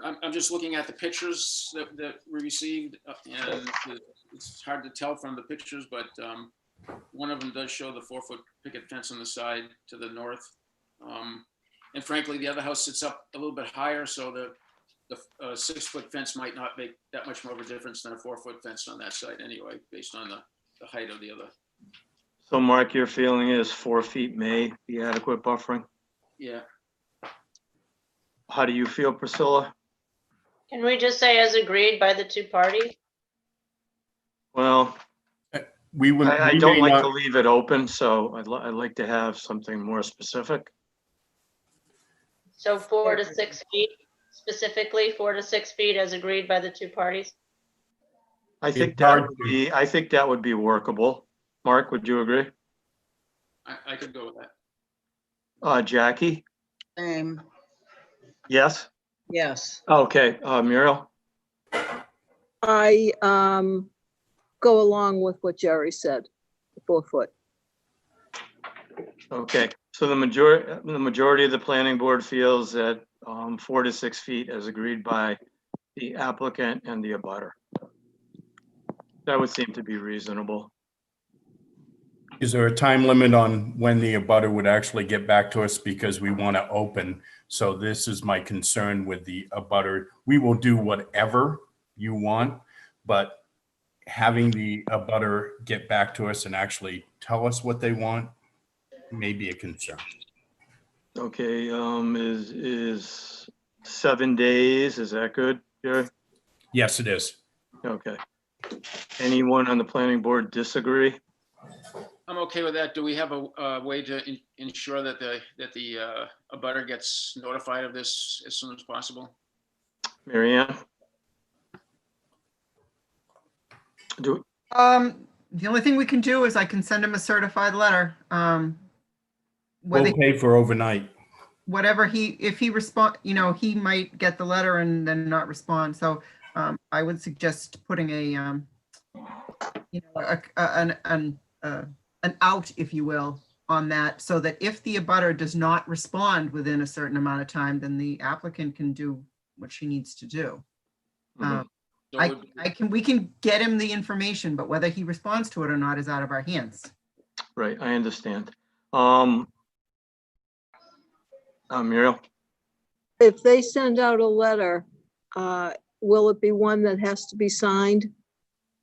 I'm just looking at the pictures that we received, and it's hard to tell from the pictures, but one of them does show the 4-foot picket fence on the side to the north. And frankly, the other house sits up a little bit higher, so the 6-foot fence might not make that much more of a difference than a 4-foot fence on that side anyway, based on the height of the other. So Mark, your feeling is 4 feet may be adequate buffering? Yeah. How do you feel, Priscilla? Can we just say as agreed by the two parties? Well, I we don't may like not- to leave it open, so I'd like to have something more specific. So 4 to 6 feet, specifically 4 to 6 feet as agreed by the two parties? I think hard that would be workable. Mark, would you agree? I could go with that. Jackie? Same, Yes? yes. Okay, Muriel? I go along with what Jerry said, 4 foot. Okay, so the majority of the planning board feels that 4 to 6 feet as agreed by the applicant and the abutter. That would seem to be reasonable. Is there a time limit on when the abutter would actually get back to us, because we want to open? So this is my concern with the abutter. We will do whatever you want, but having the abutter get back to us and actually tell us what they want may be a concern. Okay, is 7 days, is that good, Jerry? Yes, it is. Okay. Anyone on the planning board disagree? I'm okay with that. Do we have a way to ensure that the abutter gets notified of this as soon as possible? Mary Ann? The only thing we can do is I can send him a certified letter. We'll pay for overnight. Whatever if he respond, he might get the letter and then not respond. So I would suggest putting an out, if you will, on that, so that if the abutter does not respond within a certain amount of time, then the applicant can do what she needs to do. We can get him the information, but whether he responds to it or not is out of our hands. Right, I understand. Muriel? If they send out a letter, will it be one that has to be signed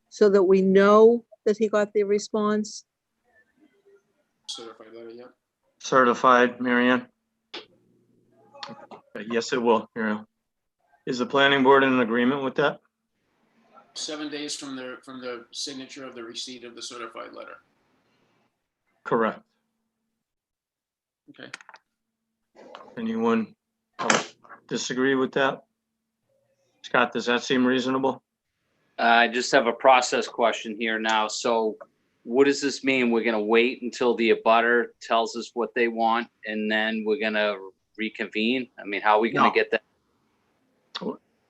so that we know that he got the response? Certified letter, yeah. Certified, Mary Ann? Yes, it will, Muriel. Is the planning board in agreement with that? 7 days from the signature of the receipt of the certified letter. Correct. Okay. Anyone disagree with that? Scott, does that seem reasonable? I just have a process question here now. So what does this mean? We're gonna wait until the abutter tells us what they want and then we're gonna reconvene? I mean, how are we gonna get that?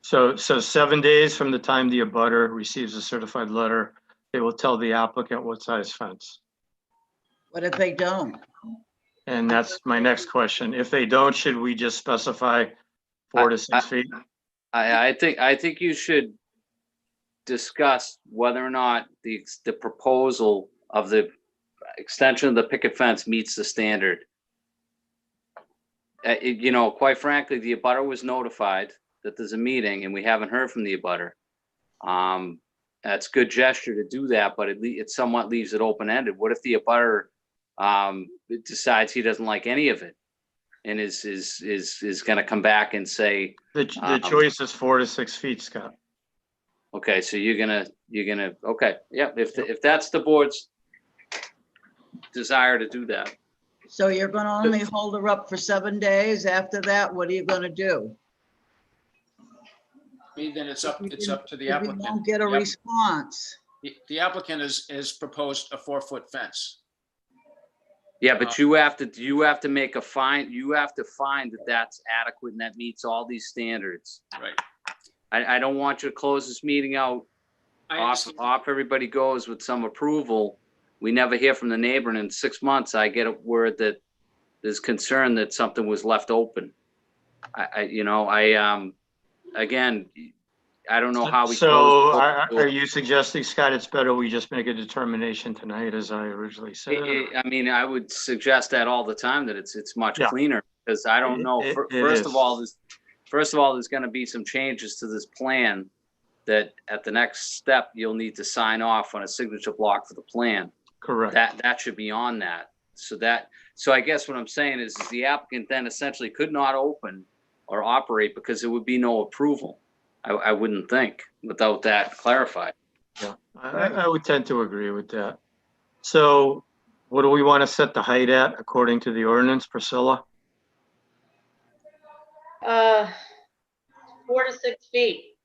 So 7 days from the time the abutter receives a certified letter, they will tell the applicant what size fence. What if they don't? And that's my next question. If they don't, should we just specify 4 to 6 feet? I think you should discuss whether or not the proposal of the extension of the picket fence meets the standard. Quite frankly, the abutter was notified that there's a meeting and we haven't heard from the abutter. That's good gesture to do that, but it somewhat leaves it open-ended. What if the abutter decides he doesn't like any of it? and is going to come back and say, The choice is 4 to 6 feet, Scott. okay, so you're gonna, okay, yeah, if that's the board's desire to do that. So you're gonna only hold her up for 7 days. After that, what are you gonna do? Then it's up to the If you applicant. don't get a The app- response. The applicant has proposed a 4-foot fence. Yeah, but you have to make a find, you have to find that that's adequate and that meets all these standards. Right. I don't want you to close this meeting out, off everybody goes with some approval. We never hear from the neighbor, and in 6 months, I get a word that there's concern that something was left open. Again, I don't know how we. So are you suggesting, Scott, it's better we just make a determination tonight, as I originally said? I mean, I would suggest that all the time, that it's much cleaner, because I don't know. First of all, there's going to be some changes to this plan that at the next step, you'll need to sign off on a signature block for the plan. Correct. That should be on that. So I guess what I'm saying is the applicant then essentially could not open or operate because there would be no approval. I wouldn't think, without that clarified. Yeah, I would tend to agree with that. So what do we want to set the height at according to the ordinance, Priscilla? 4 to 6 feet.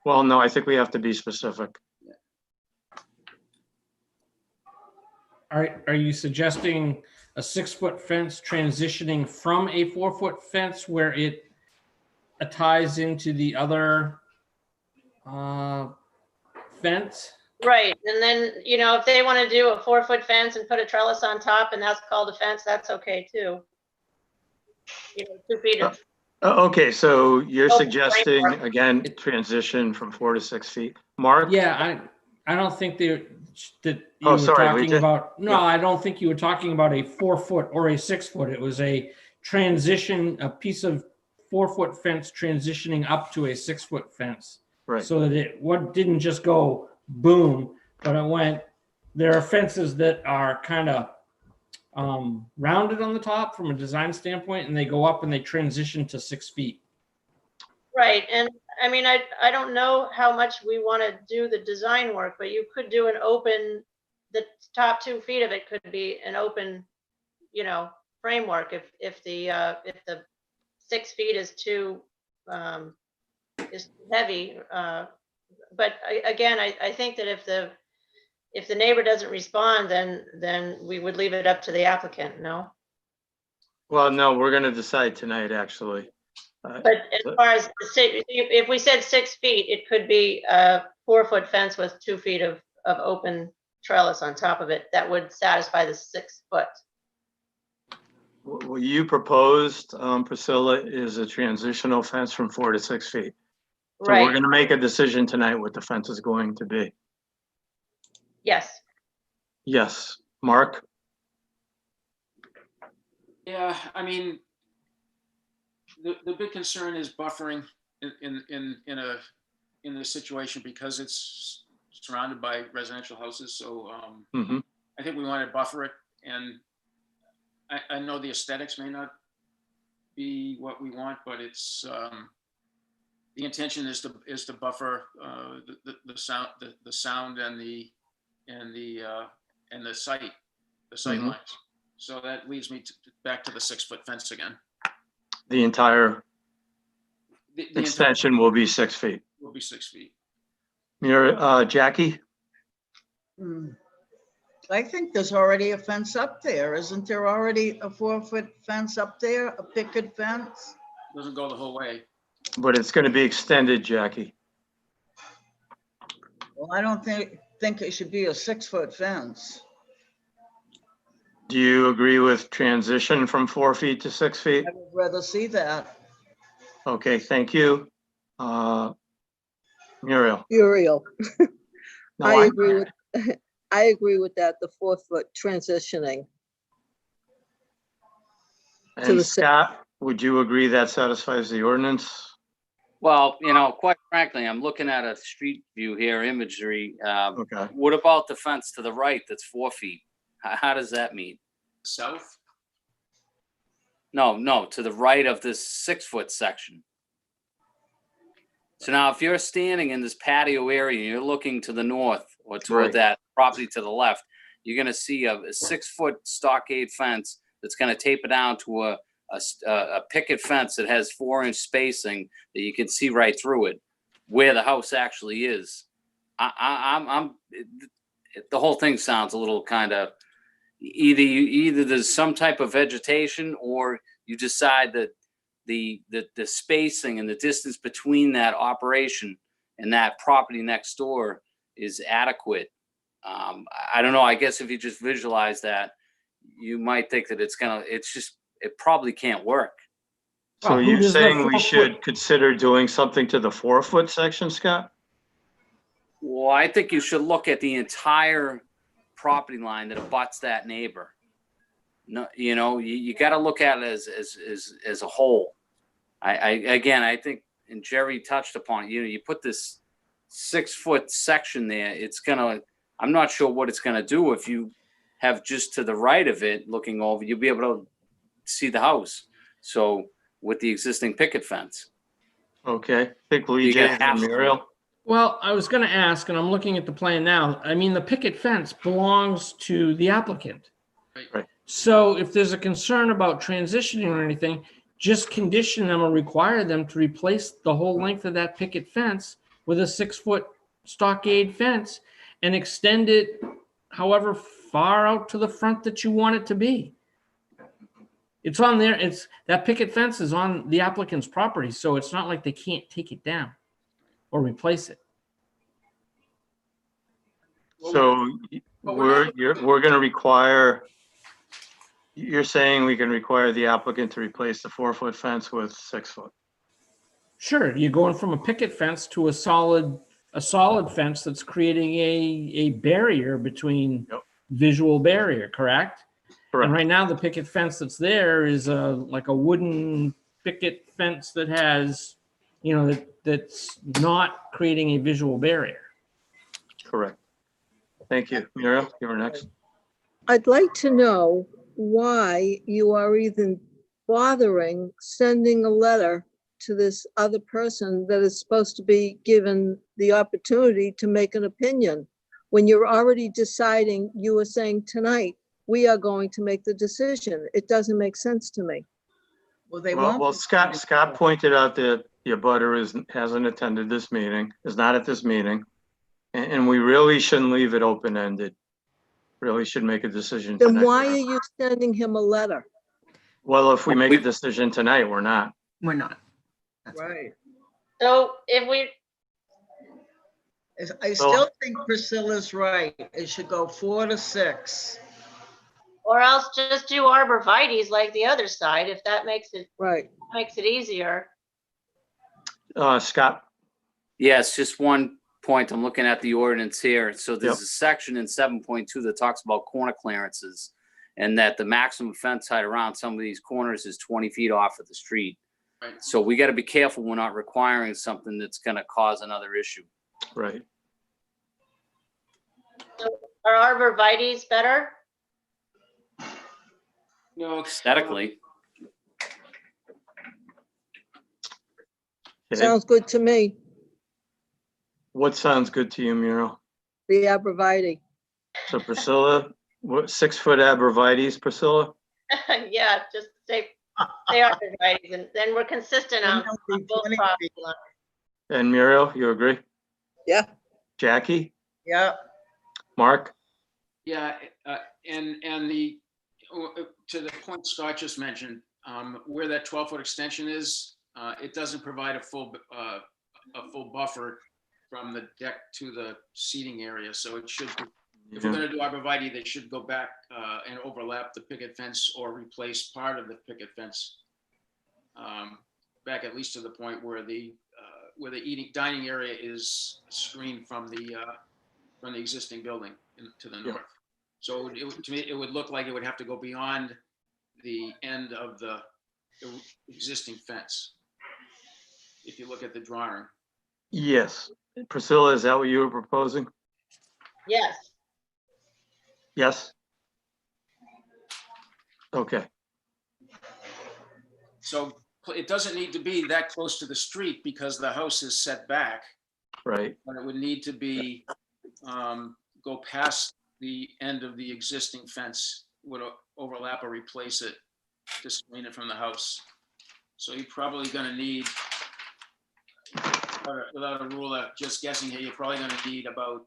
Well, no, I think we have to be specific. Are you suggesting a 6-foot fence transitioning from a 4-foot fence where it ties into the other fence? Right, and then, if they want to do a 4-foot fence and put a trellis on top and that's called a fence, that's okay too. 2 feet of. Okay, so you're Oh, suggesting, framework. again, transition from 4 to 6 feet. Mark? Yeah, I don't think that you Oh, were sorry, we talking did- about, no, yeah. I don't think you were talking about a 4-foot or a 6-foot. It was a transition, a piece of 4-foot fence transitioning up to a 6-foot fence. Right. So that it didn't just go boom, but it went, there are fences that are kind of rounded on the top from a design standpoint, and they go up and they transition to 6 feet. Right, and I mean, I don't know how much we want to do the design work, but you could do the top 2 feet of it could be an open, framework if the 6 feet is too heavy. But again, I think that if the neighbor doesn't respond, then we would leave it up to the applicant, no? Well, no, we're going to decide tonight, actually. But as far as, if we said 6 feet, it could be a 4-foot fence with 2 feet of open trellis on top of it. That would satisfy the 6 foot. What you proposed, Priscilla, is a transitional fence from 4 to 6 feet. So we're Right, going to make a decision tonight what the fence is going to be. yes. Yes. Mark? Yeah, I mean, the big concern is buffering in a situation because it's surrounded by residential houses. So I think we want to buffer it, and I know the aesthetics may not be what we want, but it's the intention is to buffer the sound and the sight lines. So that leads me back to the 6-foot fence again. The entire The extension will be 6 feet. will be 6 feet. Jackie? I think there's already a fence up there. Isn't there already a 4-foot fence up there, a picket fence? Doesn't go the whole way. But it's going to be extended, Jackie. Well, I don't think it should be a 6-foot fence. Do you agree with transition from 4 feet to 6 feet? I would rather see that. Okay, thank you. Muriel? Uriel. No, I agree with, I agree with that, the 4-foot transitioning. to And the Scott, would you agree that satisfies the ordinance? Well, quite frankly, I'm looking at a street view here, imagery. Okay. What about the fence to the right that's 4 feet? How does that meet? South? No, to the right of this 6-foot section. So now if you're standing in this patio area, and you're looking to the north or toward Right. that property to the left, you're gonna see a 6-foot stockade fence that's gonna taper down to a picket fence that has 4-inch spacing that you can see right through it, where the house actually is. The whole thing sounds a little kind of, either there's some type of vegetation, or you decide that the spacing and the distance between that operation and that property next door is adequate. I don't know. I guess if you just visualize that, you might think that it probably can't work. So Well, who you're does the saying we 4 should foot- consider doing something to the 4-foot section, Scott? Well, I think you should look at the entire property line that abuts that neighbor. No, you got to look at it as a whole. I think, and Jerry touched upon it, you put this 6-foot section there, I'm not sure what it's gonna do. If you have just to the right of it looking over, you'll be able to see the house. So with the existing picket fence. Okay, pick Lee You J get and half- Muriel. Well, I was going to ask, and I'm looking at the plan now. I mean, the picket fence belongs to the applicant. Right. So if there's a concern about transitioning or anything, just condition them or require them to replace the whole length of that picket fence with a 6-foot stockade fence and extend it however far out to the front that you want it to be. It's on there. That picket fence is on the applicant's property, so it's not like they can't take it down or replace it. So we're gonna require, you're saying we can require the applicant to replace the 4-foot fence with 6-foot? Sure, you're going from a picket fence to a solid fence that's creating a barrier between visual barrier, correct? Correct. And right now, the picket fence that's there is like a wooden picket fence that has, that's not creating a visual barrier. Correct. Thank you. Muriel, you were next. I'd like to know why you are even bothering sending a letter to this other person that is supposed to be given the opportunity to make an opinion. When you're already deciding, you were saying tonight, we are going to make the decision. It doesn't make sense to me. Well, Scott pointed out that the abutter hasn't attended this meeting, is not at this meeting. And we really shouldn't leave it open-ended. Really should make a decision Then tonight. why are you sending him a letter? Well, if we make a decision tonight, we're not. We're not. Right. So if we, I still think Priscilla's right. It should go 4 to 6. or else just do arborvitae's like the other side, if that makes it easier. Scott? Yes, just one point. I'm looking at the ordinance here. So there's a section in 7.2 that talks about corner clearances, and that the maximum fence height around some of these corners is 20 feet off of the street. Right. So we got to be careful we're not requiring something that's going to cause another issue. Right. So are arborvitae's better? No, Aesthetically. Sounds good to me, What sounds good to you, Muriel? the arborvitae. So Priscilla, what 6-foot arborvitae's, Priscilla? Yeah, just say arborvitae's, and then we're consistent on both property lines. And Muriel, you agree? Yeah. Jackie? Yeah. Mark? yeah, and to the point Scott just mentioned, where that 12-foot extension is, it doesn't provide a full buffer from the deck to the seating area. So it should, if we're going to do arborvitae, they should go back and overlap the picket fence or replace part of the picket fence back at least to the point where the dining area is screened from the existing building to the north. So to me, it would look like it would have to go beyond the end of the existing fence. If you look at the drawing. Yes. Priscilla, is that what you were proposing? Yes. Yes? Okay. So it doesn't need to be that close to the street because the house is set back, Right. but it would need to be, go past the end of the existing fence, would overlap or replace it to screen it from the house. So you're probably gonna need, without a ruler, just guessing here, you're probably gonna need about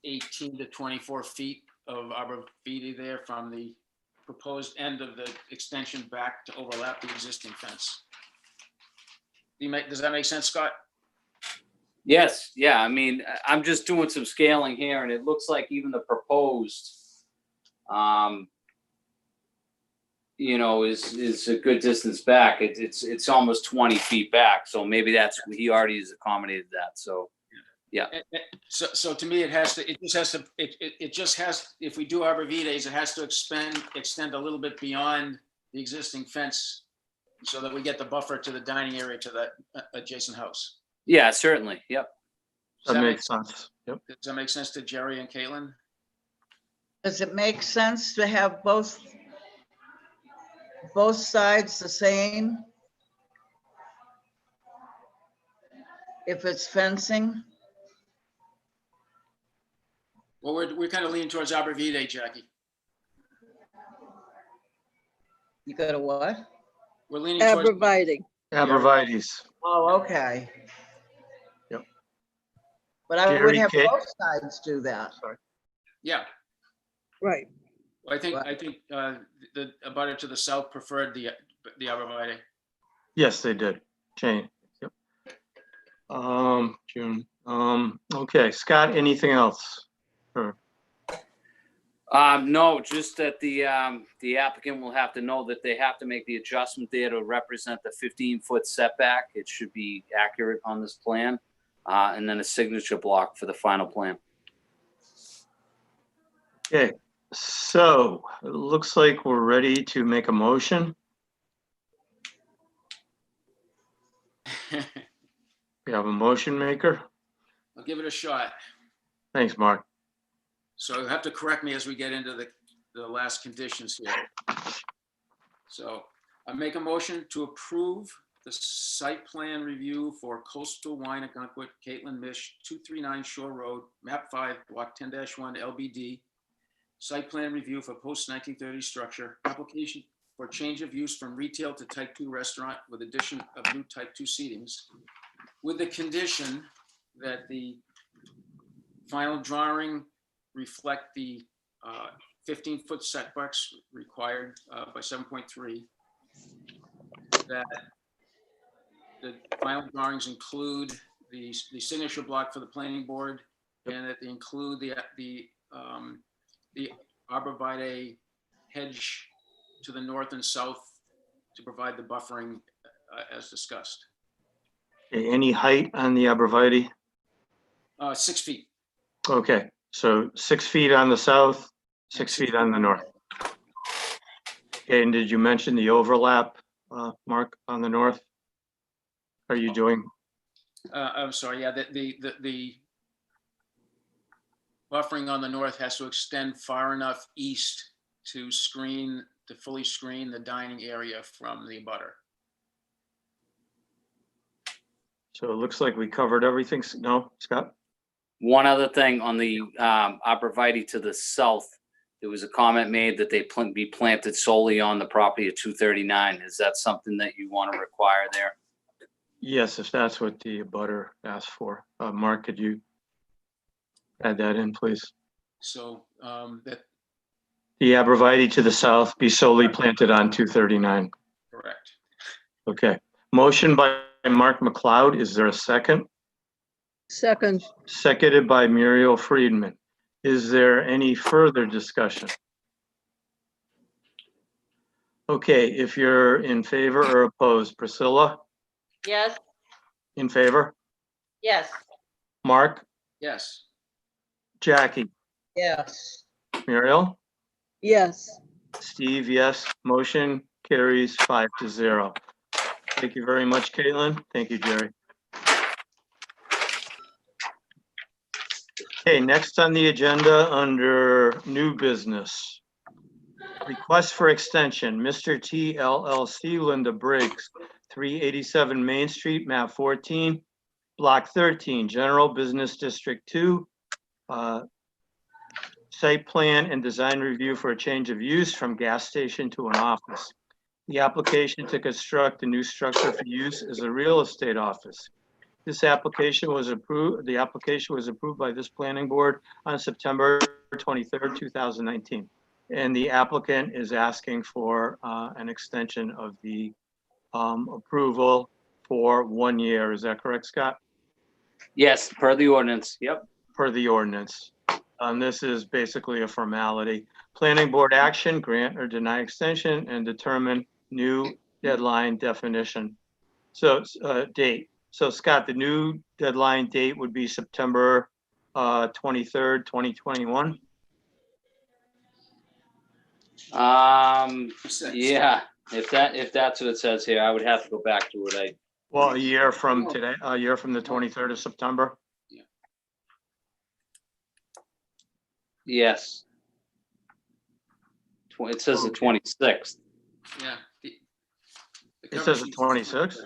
18 to 24 feet of arborvitae there from the proposed end of the extension back to overlap the existing fence. Does that make sense, Scott? Yes, yeah, I mean, I'm just doing some scaling here and it looks like even the proposed, you know, is a good distance back. It's almost 20 feet back. So maybe that's, he already has accommodated that. So, yeah. So to me, it just has, if we do arborvitaes, it has to extend a little bit beyond the existing fence so that we get the buffer to the dining area to the adjacent house. Yeah, certainly. Yep. That makes sense. Yep. Does that make sense to Jerry and Caitlin? Does it make sense to have both sides the same? If it's fencing? Well, we're kind of leaning towards arborvitae, Jackie. You got a what? We're leaning towards. Arborvitae. Abrevieties. Oh, okay. Yep. But I would Jerry, have Kate? both sides do that. Sorry. Yeah, Right. I think the abutter to the south preferred the arborvitae. Yes, they did. Jane. Yep. June. Okay, Scott, anything else? Or- No, just that the applicant will have to know that they have to make the adjustment there to represent the 15-foot setback. It should be accurate on this plan. And then a signature block for the final plan. Okay, so it looks like we're ready to make a motion. We have a motion maker. I'll give it a shot. Thanks, Mark. So you'll have to correct me as we get into the last conditions here. So I make a motion to approve the site plan review for Coastal Wine at Ogunquit, Caitlin Mish, 239 Shore Road, map 5, block 10-1 LBD. Site plan review for post-1930 structure, application for change of use from retail to type 2 restaurant with addition of new type 2 seatings, with the condition that the final drawing reflect the 15-foot setbacks required by 7.3, that the final drawings include the signature block for the planning board, and that they include the arborvitae hedge to the north and south to provide the buffering as discussed. Okay, any height on the arborvitae? 6 feet. Okay, so 6 feet on the south, 6 feet on the north. Okay, and did you mention the overlap, Mark, on the north? Are you doing? I'm sorry, yeah, the buffering on the north has to extend far enough east to fully screen the dining area from the abutter. So it looks like we covered everything. No, Scott? One other thing on the arborvitae to the south, there was a comment made that they be planted solely on the property of 239. Is that something that you want to require there? Yes, if that's what the abutter asked for. Mark, could you add that in, please? So that. The arborvitae to the south be solely planted on 239. Correct. Okay. Motion by Mark McLeod. Is there a second? Second. Seconded by Muriel Friedman. Is there any further discussion? Okay, if you're in favor or opposed, Priscilla? Yes, In favor? yes, Mark? Yes. Jackie? Yes. Muriel? Yes. Steve, yes. Motion carries 5-0. Thank you very much, Caitlin. Thank you, Jerry. Okay, next on the agenda under new business. Request for extension, Mr. T LLC, Linda Briggs, 387 Main Street, map 14, block 13, General Business District 2. Site plan and design review for a change of use from gas station to an office. The application to construct a new structure for use as a real estate office. This application was approved, the application was approved by this planning board on September 23rd, 2019. And the applicant is asking for an extension of the approval for 1 year. Is that correct, Scott? Yes, per the ordinance. Yep. Per the ordinance. This is basically a formality. Planning board action, grant or deny extension and determine new deadline definition. So date. So Scott, the new deadline date would be September 23rd, 2021. Yeah, if that's what it says here, I would have to go back to it. Well, a year from today, a year from the 23rd of September. Yes. It says the 26th. Yeah. It says the 26th.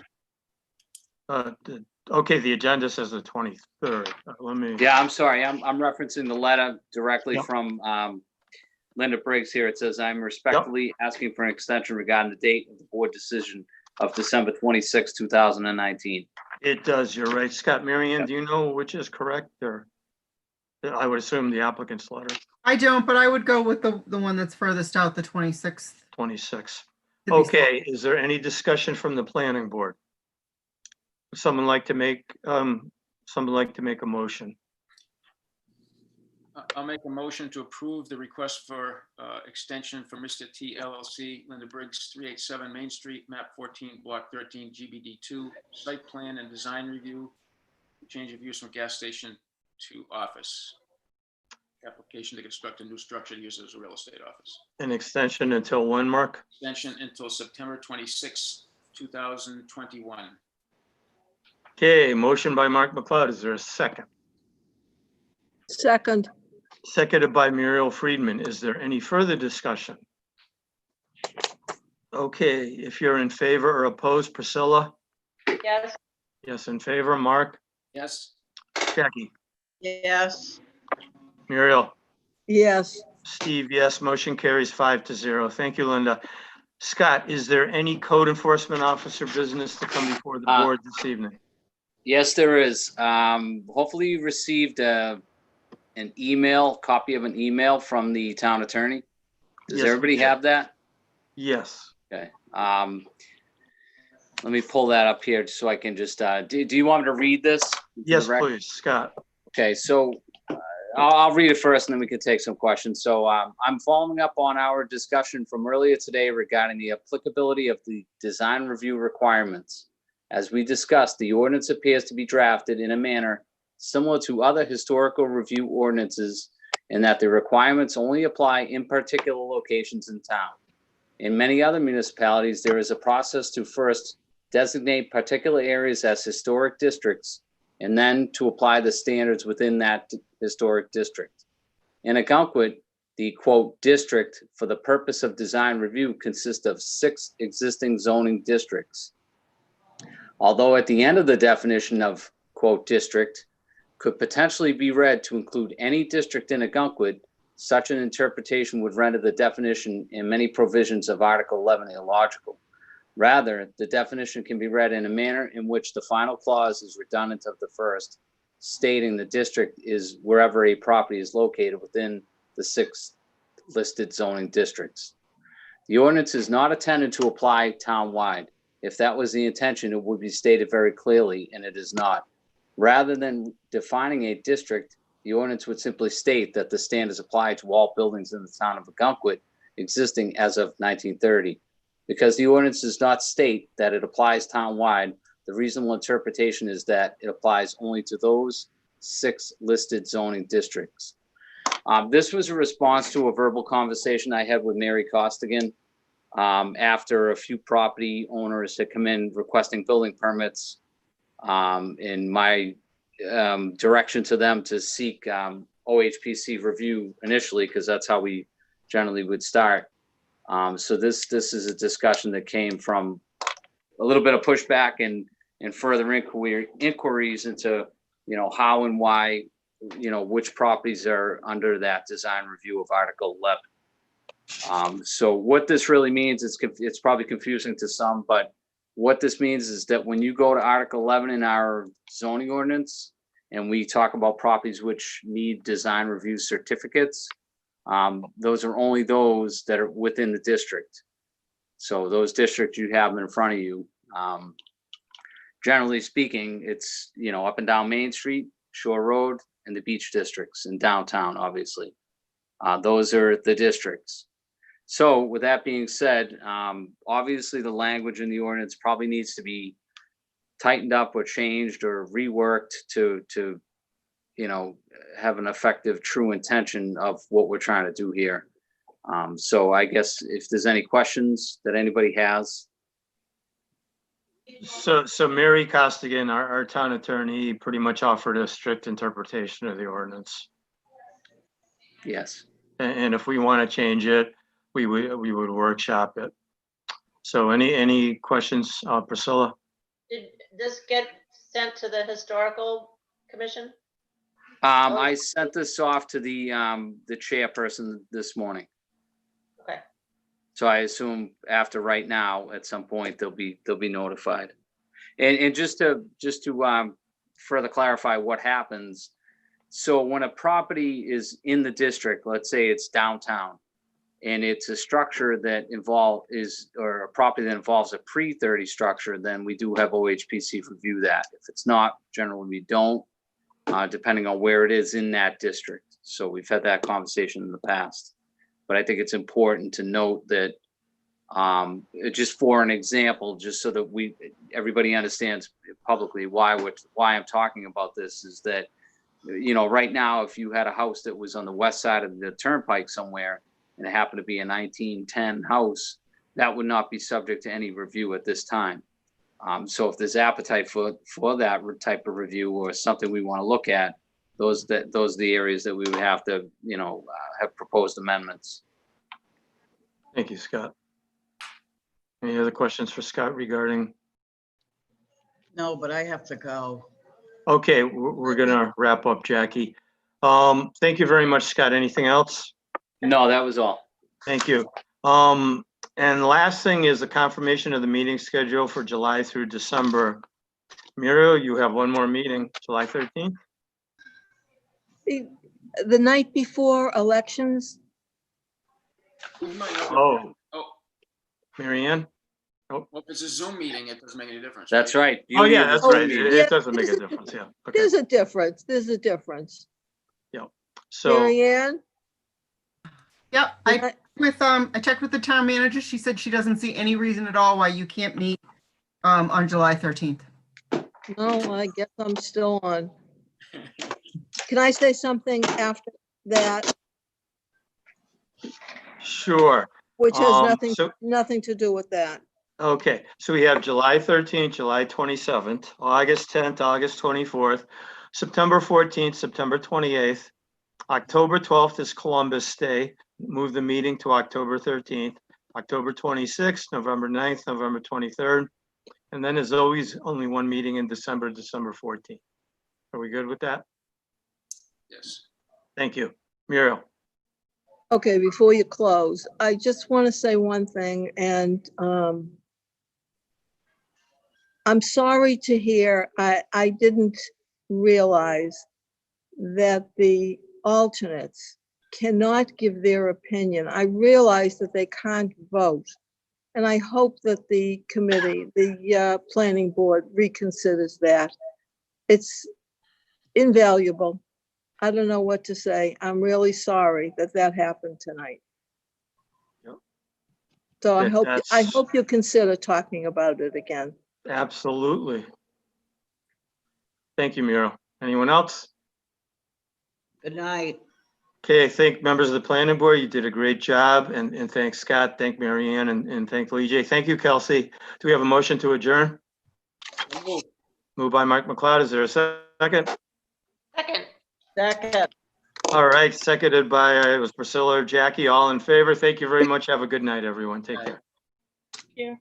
Okay, the agenda says the 23rd. Let me. Yeah, I'm sorry. I'm referencing the letter directly Yep. from Linda Briggs here. It says, I'm respectfully asking for an extension regarding the date of the board decision of December 26, 2019. It does, you're right. Scott, Marianne, do you know which is correct, or? I would assume the applicant's letter, I don't, but I would go with the one that's furthest out, the 26th. 26. To be Okay, is there any discussion from the planning board? Would someone like to make a motion? I'll make a motion to approve the request for extension for Mr. T LLC, Linda Briggs, 387 Main Street, map 14, block 13, GBD 2, site plan and design review, change of use from gas station to office. Application to construct a new structure used as a real estate office. An extension until when, Mark? Extension until September 26, 2021. Okay, motion by Mark McLeod. Is there a second? Second, Seconded by Muriel Friedman. Is there any further discussion? Okay, if you're in favor or opposed, Priscilla? Yes. Yes, in favor. Mark? Yes. Jackie? Yes. Muriel? yes. Steve, yes. Motion carries 5-0. Thank you, Linda. Scott, is there any code enforcement officer business to come before the board this evening? Yes, there is. Hopefully you received an copy of an email from the town attorney. Does Yes, everybody we did. have that? Yes. Okay. Let me pull that up here so I can just, do you want me to read this? Yes, please, Scott. Okay, so I'll read it first and then we can take some questions. So I'm following up on our discussion from earlier today regarding the applicability of the design review requirements. As we discussed, the ordinance appears to be drafted in a manner similar to other historical review ordinances in that the requirements only apply in particular locations in town. In many other municipalities, there is a process to first designate particular areas as historic districts and then to apply the standards within that historic district. In Ogunquit, the quote district for the purpose of design review consists of 6 existing zoning districts. Although at the end of the definition of quote district could potentially be read to include any district in Ogunquit, such an interpretation would render the definition in many provisions of Article 11 illogical. Rather, the definition can be read in a manner in which the final clause is redundant of the first, stating the district is wherever a property is located within the 6 listed zoning districts. The ordinance is not intended to apply townwide. If that was the intention, it would be stated very clearly, and it is not. Rather than defining a district, the ordinance would simply state that the standards apply to all buildings in the town of Ogunquit existing as of 1930. Because the ordinance does not state that it applies townwide, the reasonable interpretation is that it applies only to those 6 listed zoning districts. This was a response to a verbal conversation I had with Mary Costigan after a few property owners had come in requesting building permits in my direction to them to seek OHPC review initially, because that's how we generally would start. So this is a discussion that came from a little bit of pushback and further inquiries into, how and why, which properties are under that design review of Article 11. So what this really means, it's probably confusing to some, but what this means is that when you go to Article 11 in our zoning ordinance, and we talk about properties which need design review certificates, those are only those that are within the district. So those districts, you have them in front of you. Generally speaking, it's, up and down Main Street, Shore Road, and the beach districts, and downtown, obviously. Those are the districts. So with that being said, obviously the language in the ordinance probably needs to be tightened up or changed or reworked to have an effective, true intention of what we're trying to do here. So I guess if there's any questions that anybody has. So Mary Costigan, our town attorney, pretty much offered a strict interpretation of the ordinance. Yes. And if we want to change it, we would workshop it. So any questions, Priscilla? Did this get sent to the historical commission? I sent this off to the chairperson this morning. Okay. So I assume after right now, at some point, they'll be notified. And just to further clarify what happens. So when a property is in the district, let's say it's downtown, and it's a structure that or a property that involves a pre-30 structure, then we do have OHPC review that. If it's not, generally we don't, depending on where it is in that district. So we've had that conversation in the past. But I think it's important to note that, just for an example, just so that everybody understands publicly why I'm talking about this, is that, right now, if you had a house that was on the west side of the turnpike somewhere, and it happened to be a 1910 house, that would not be subject to any review at this time. So if there's appetite for that type of review or something we want to look at, those are the areas that we would have to, have proposed amendments. Thank you, Scott. Any other questions for Scott regarding? No, but I have to go. Okay, we're gonna wrap up, Jackie. Thank you very much, Scott. Anything else? No, that was all. Thank you. And the last thing is the confirmation of the meeting schedule for July through December. Muriel, you have one more meeting, July 13th? The night before elections, Oh, Mary Ann? Well, if it's a Zoom meeting, it doesn't make any difference. That's right. Oh, yeah, that's right. Beauty of It doesn't make a difference, yeah. Okay. there's a difference. There's a difference. Yeah. So, Mary Ann? Yep, I checked with the town manager. She said she doesn't see any reason at all why you can't meet on July 13th. No, I guess I'm still on. Can I say something after that, sure. which has So- nothing to do with that? Okay, so we have July 13th, July 27th, August 10th, August 24th, September 14th, September 28th, October 12th is Columbus Day. Move the meeting to October 13th, October 26th, November 9th, November 23rd. And then as always, only one meeting in December, December 14th. Are we good with that? Yes. Thank you. Muriel? Okay, before you close, I just want to say one thing, and I'm sorry to hear, I didn't realize that the alternates cannot give their opinion. I realize that they can't vote. And I hope that the committee, the planning board reconsiders that. It's invaluable. I don't know what to say. I'm really sorry that happened tonight. Yep. So I That's- hope you consider talking about it again. Absolutely. Thank you, Muriel. Anyone else? Good night. Okay, thank members of the planning board. You did a great job, and thanks Scott, thank Mary Ann, and thank EJ. Thank you, Kelsey. Do we have a motion to adjourn? Moved by Mike McLeod. Is there a second? Second. Second. All right, seconded by, it was Priscilla or Jackie, all in favor. Thank you very much. Have a good night, everyone. Take care. Yeah.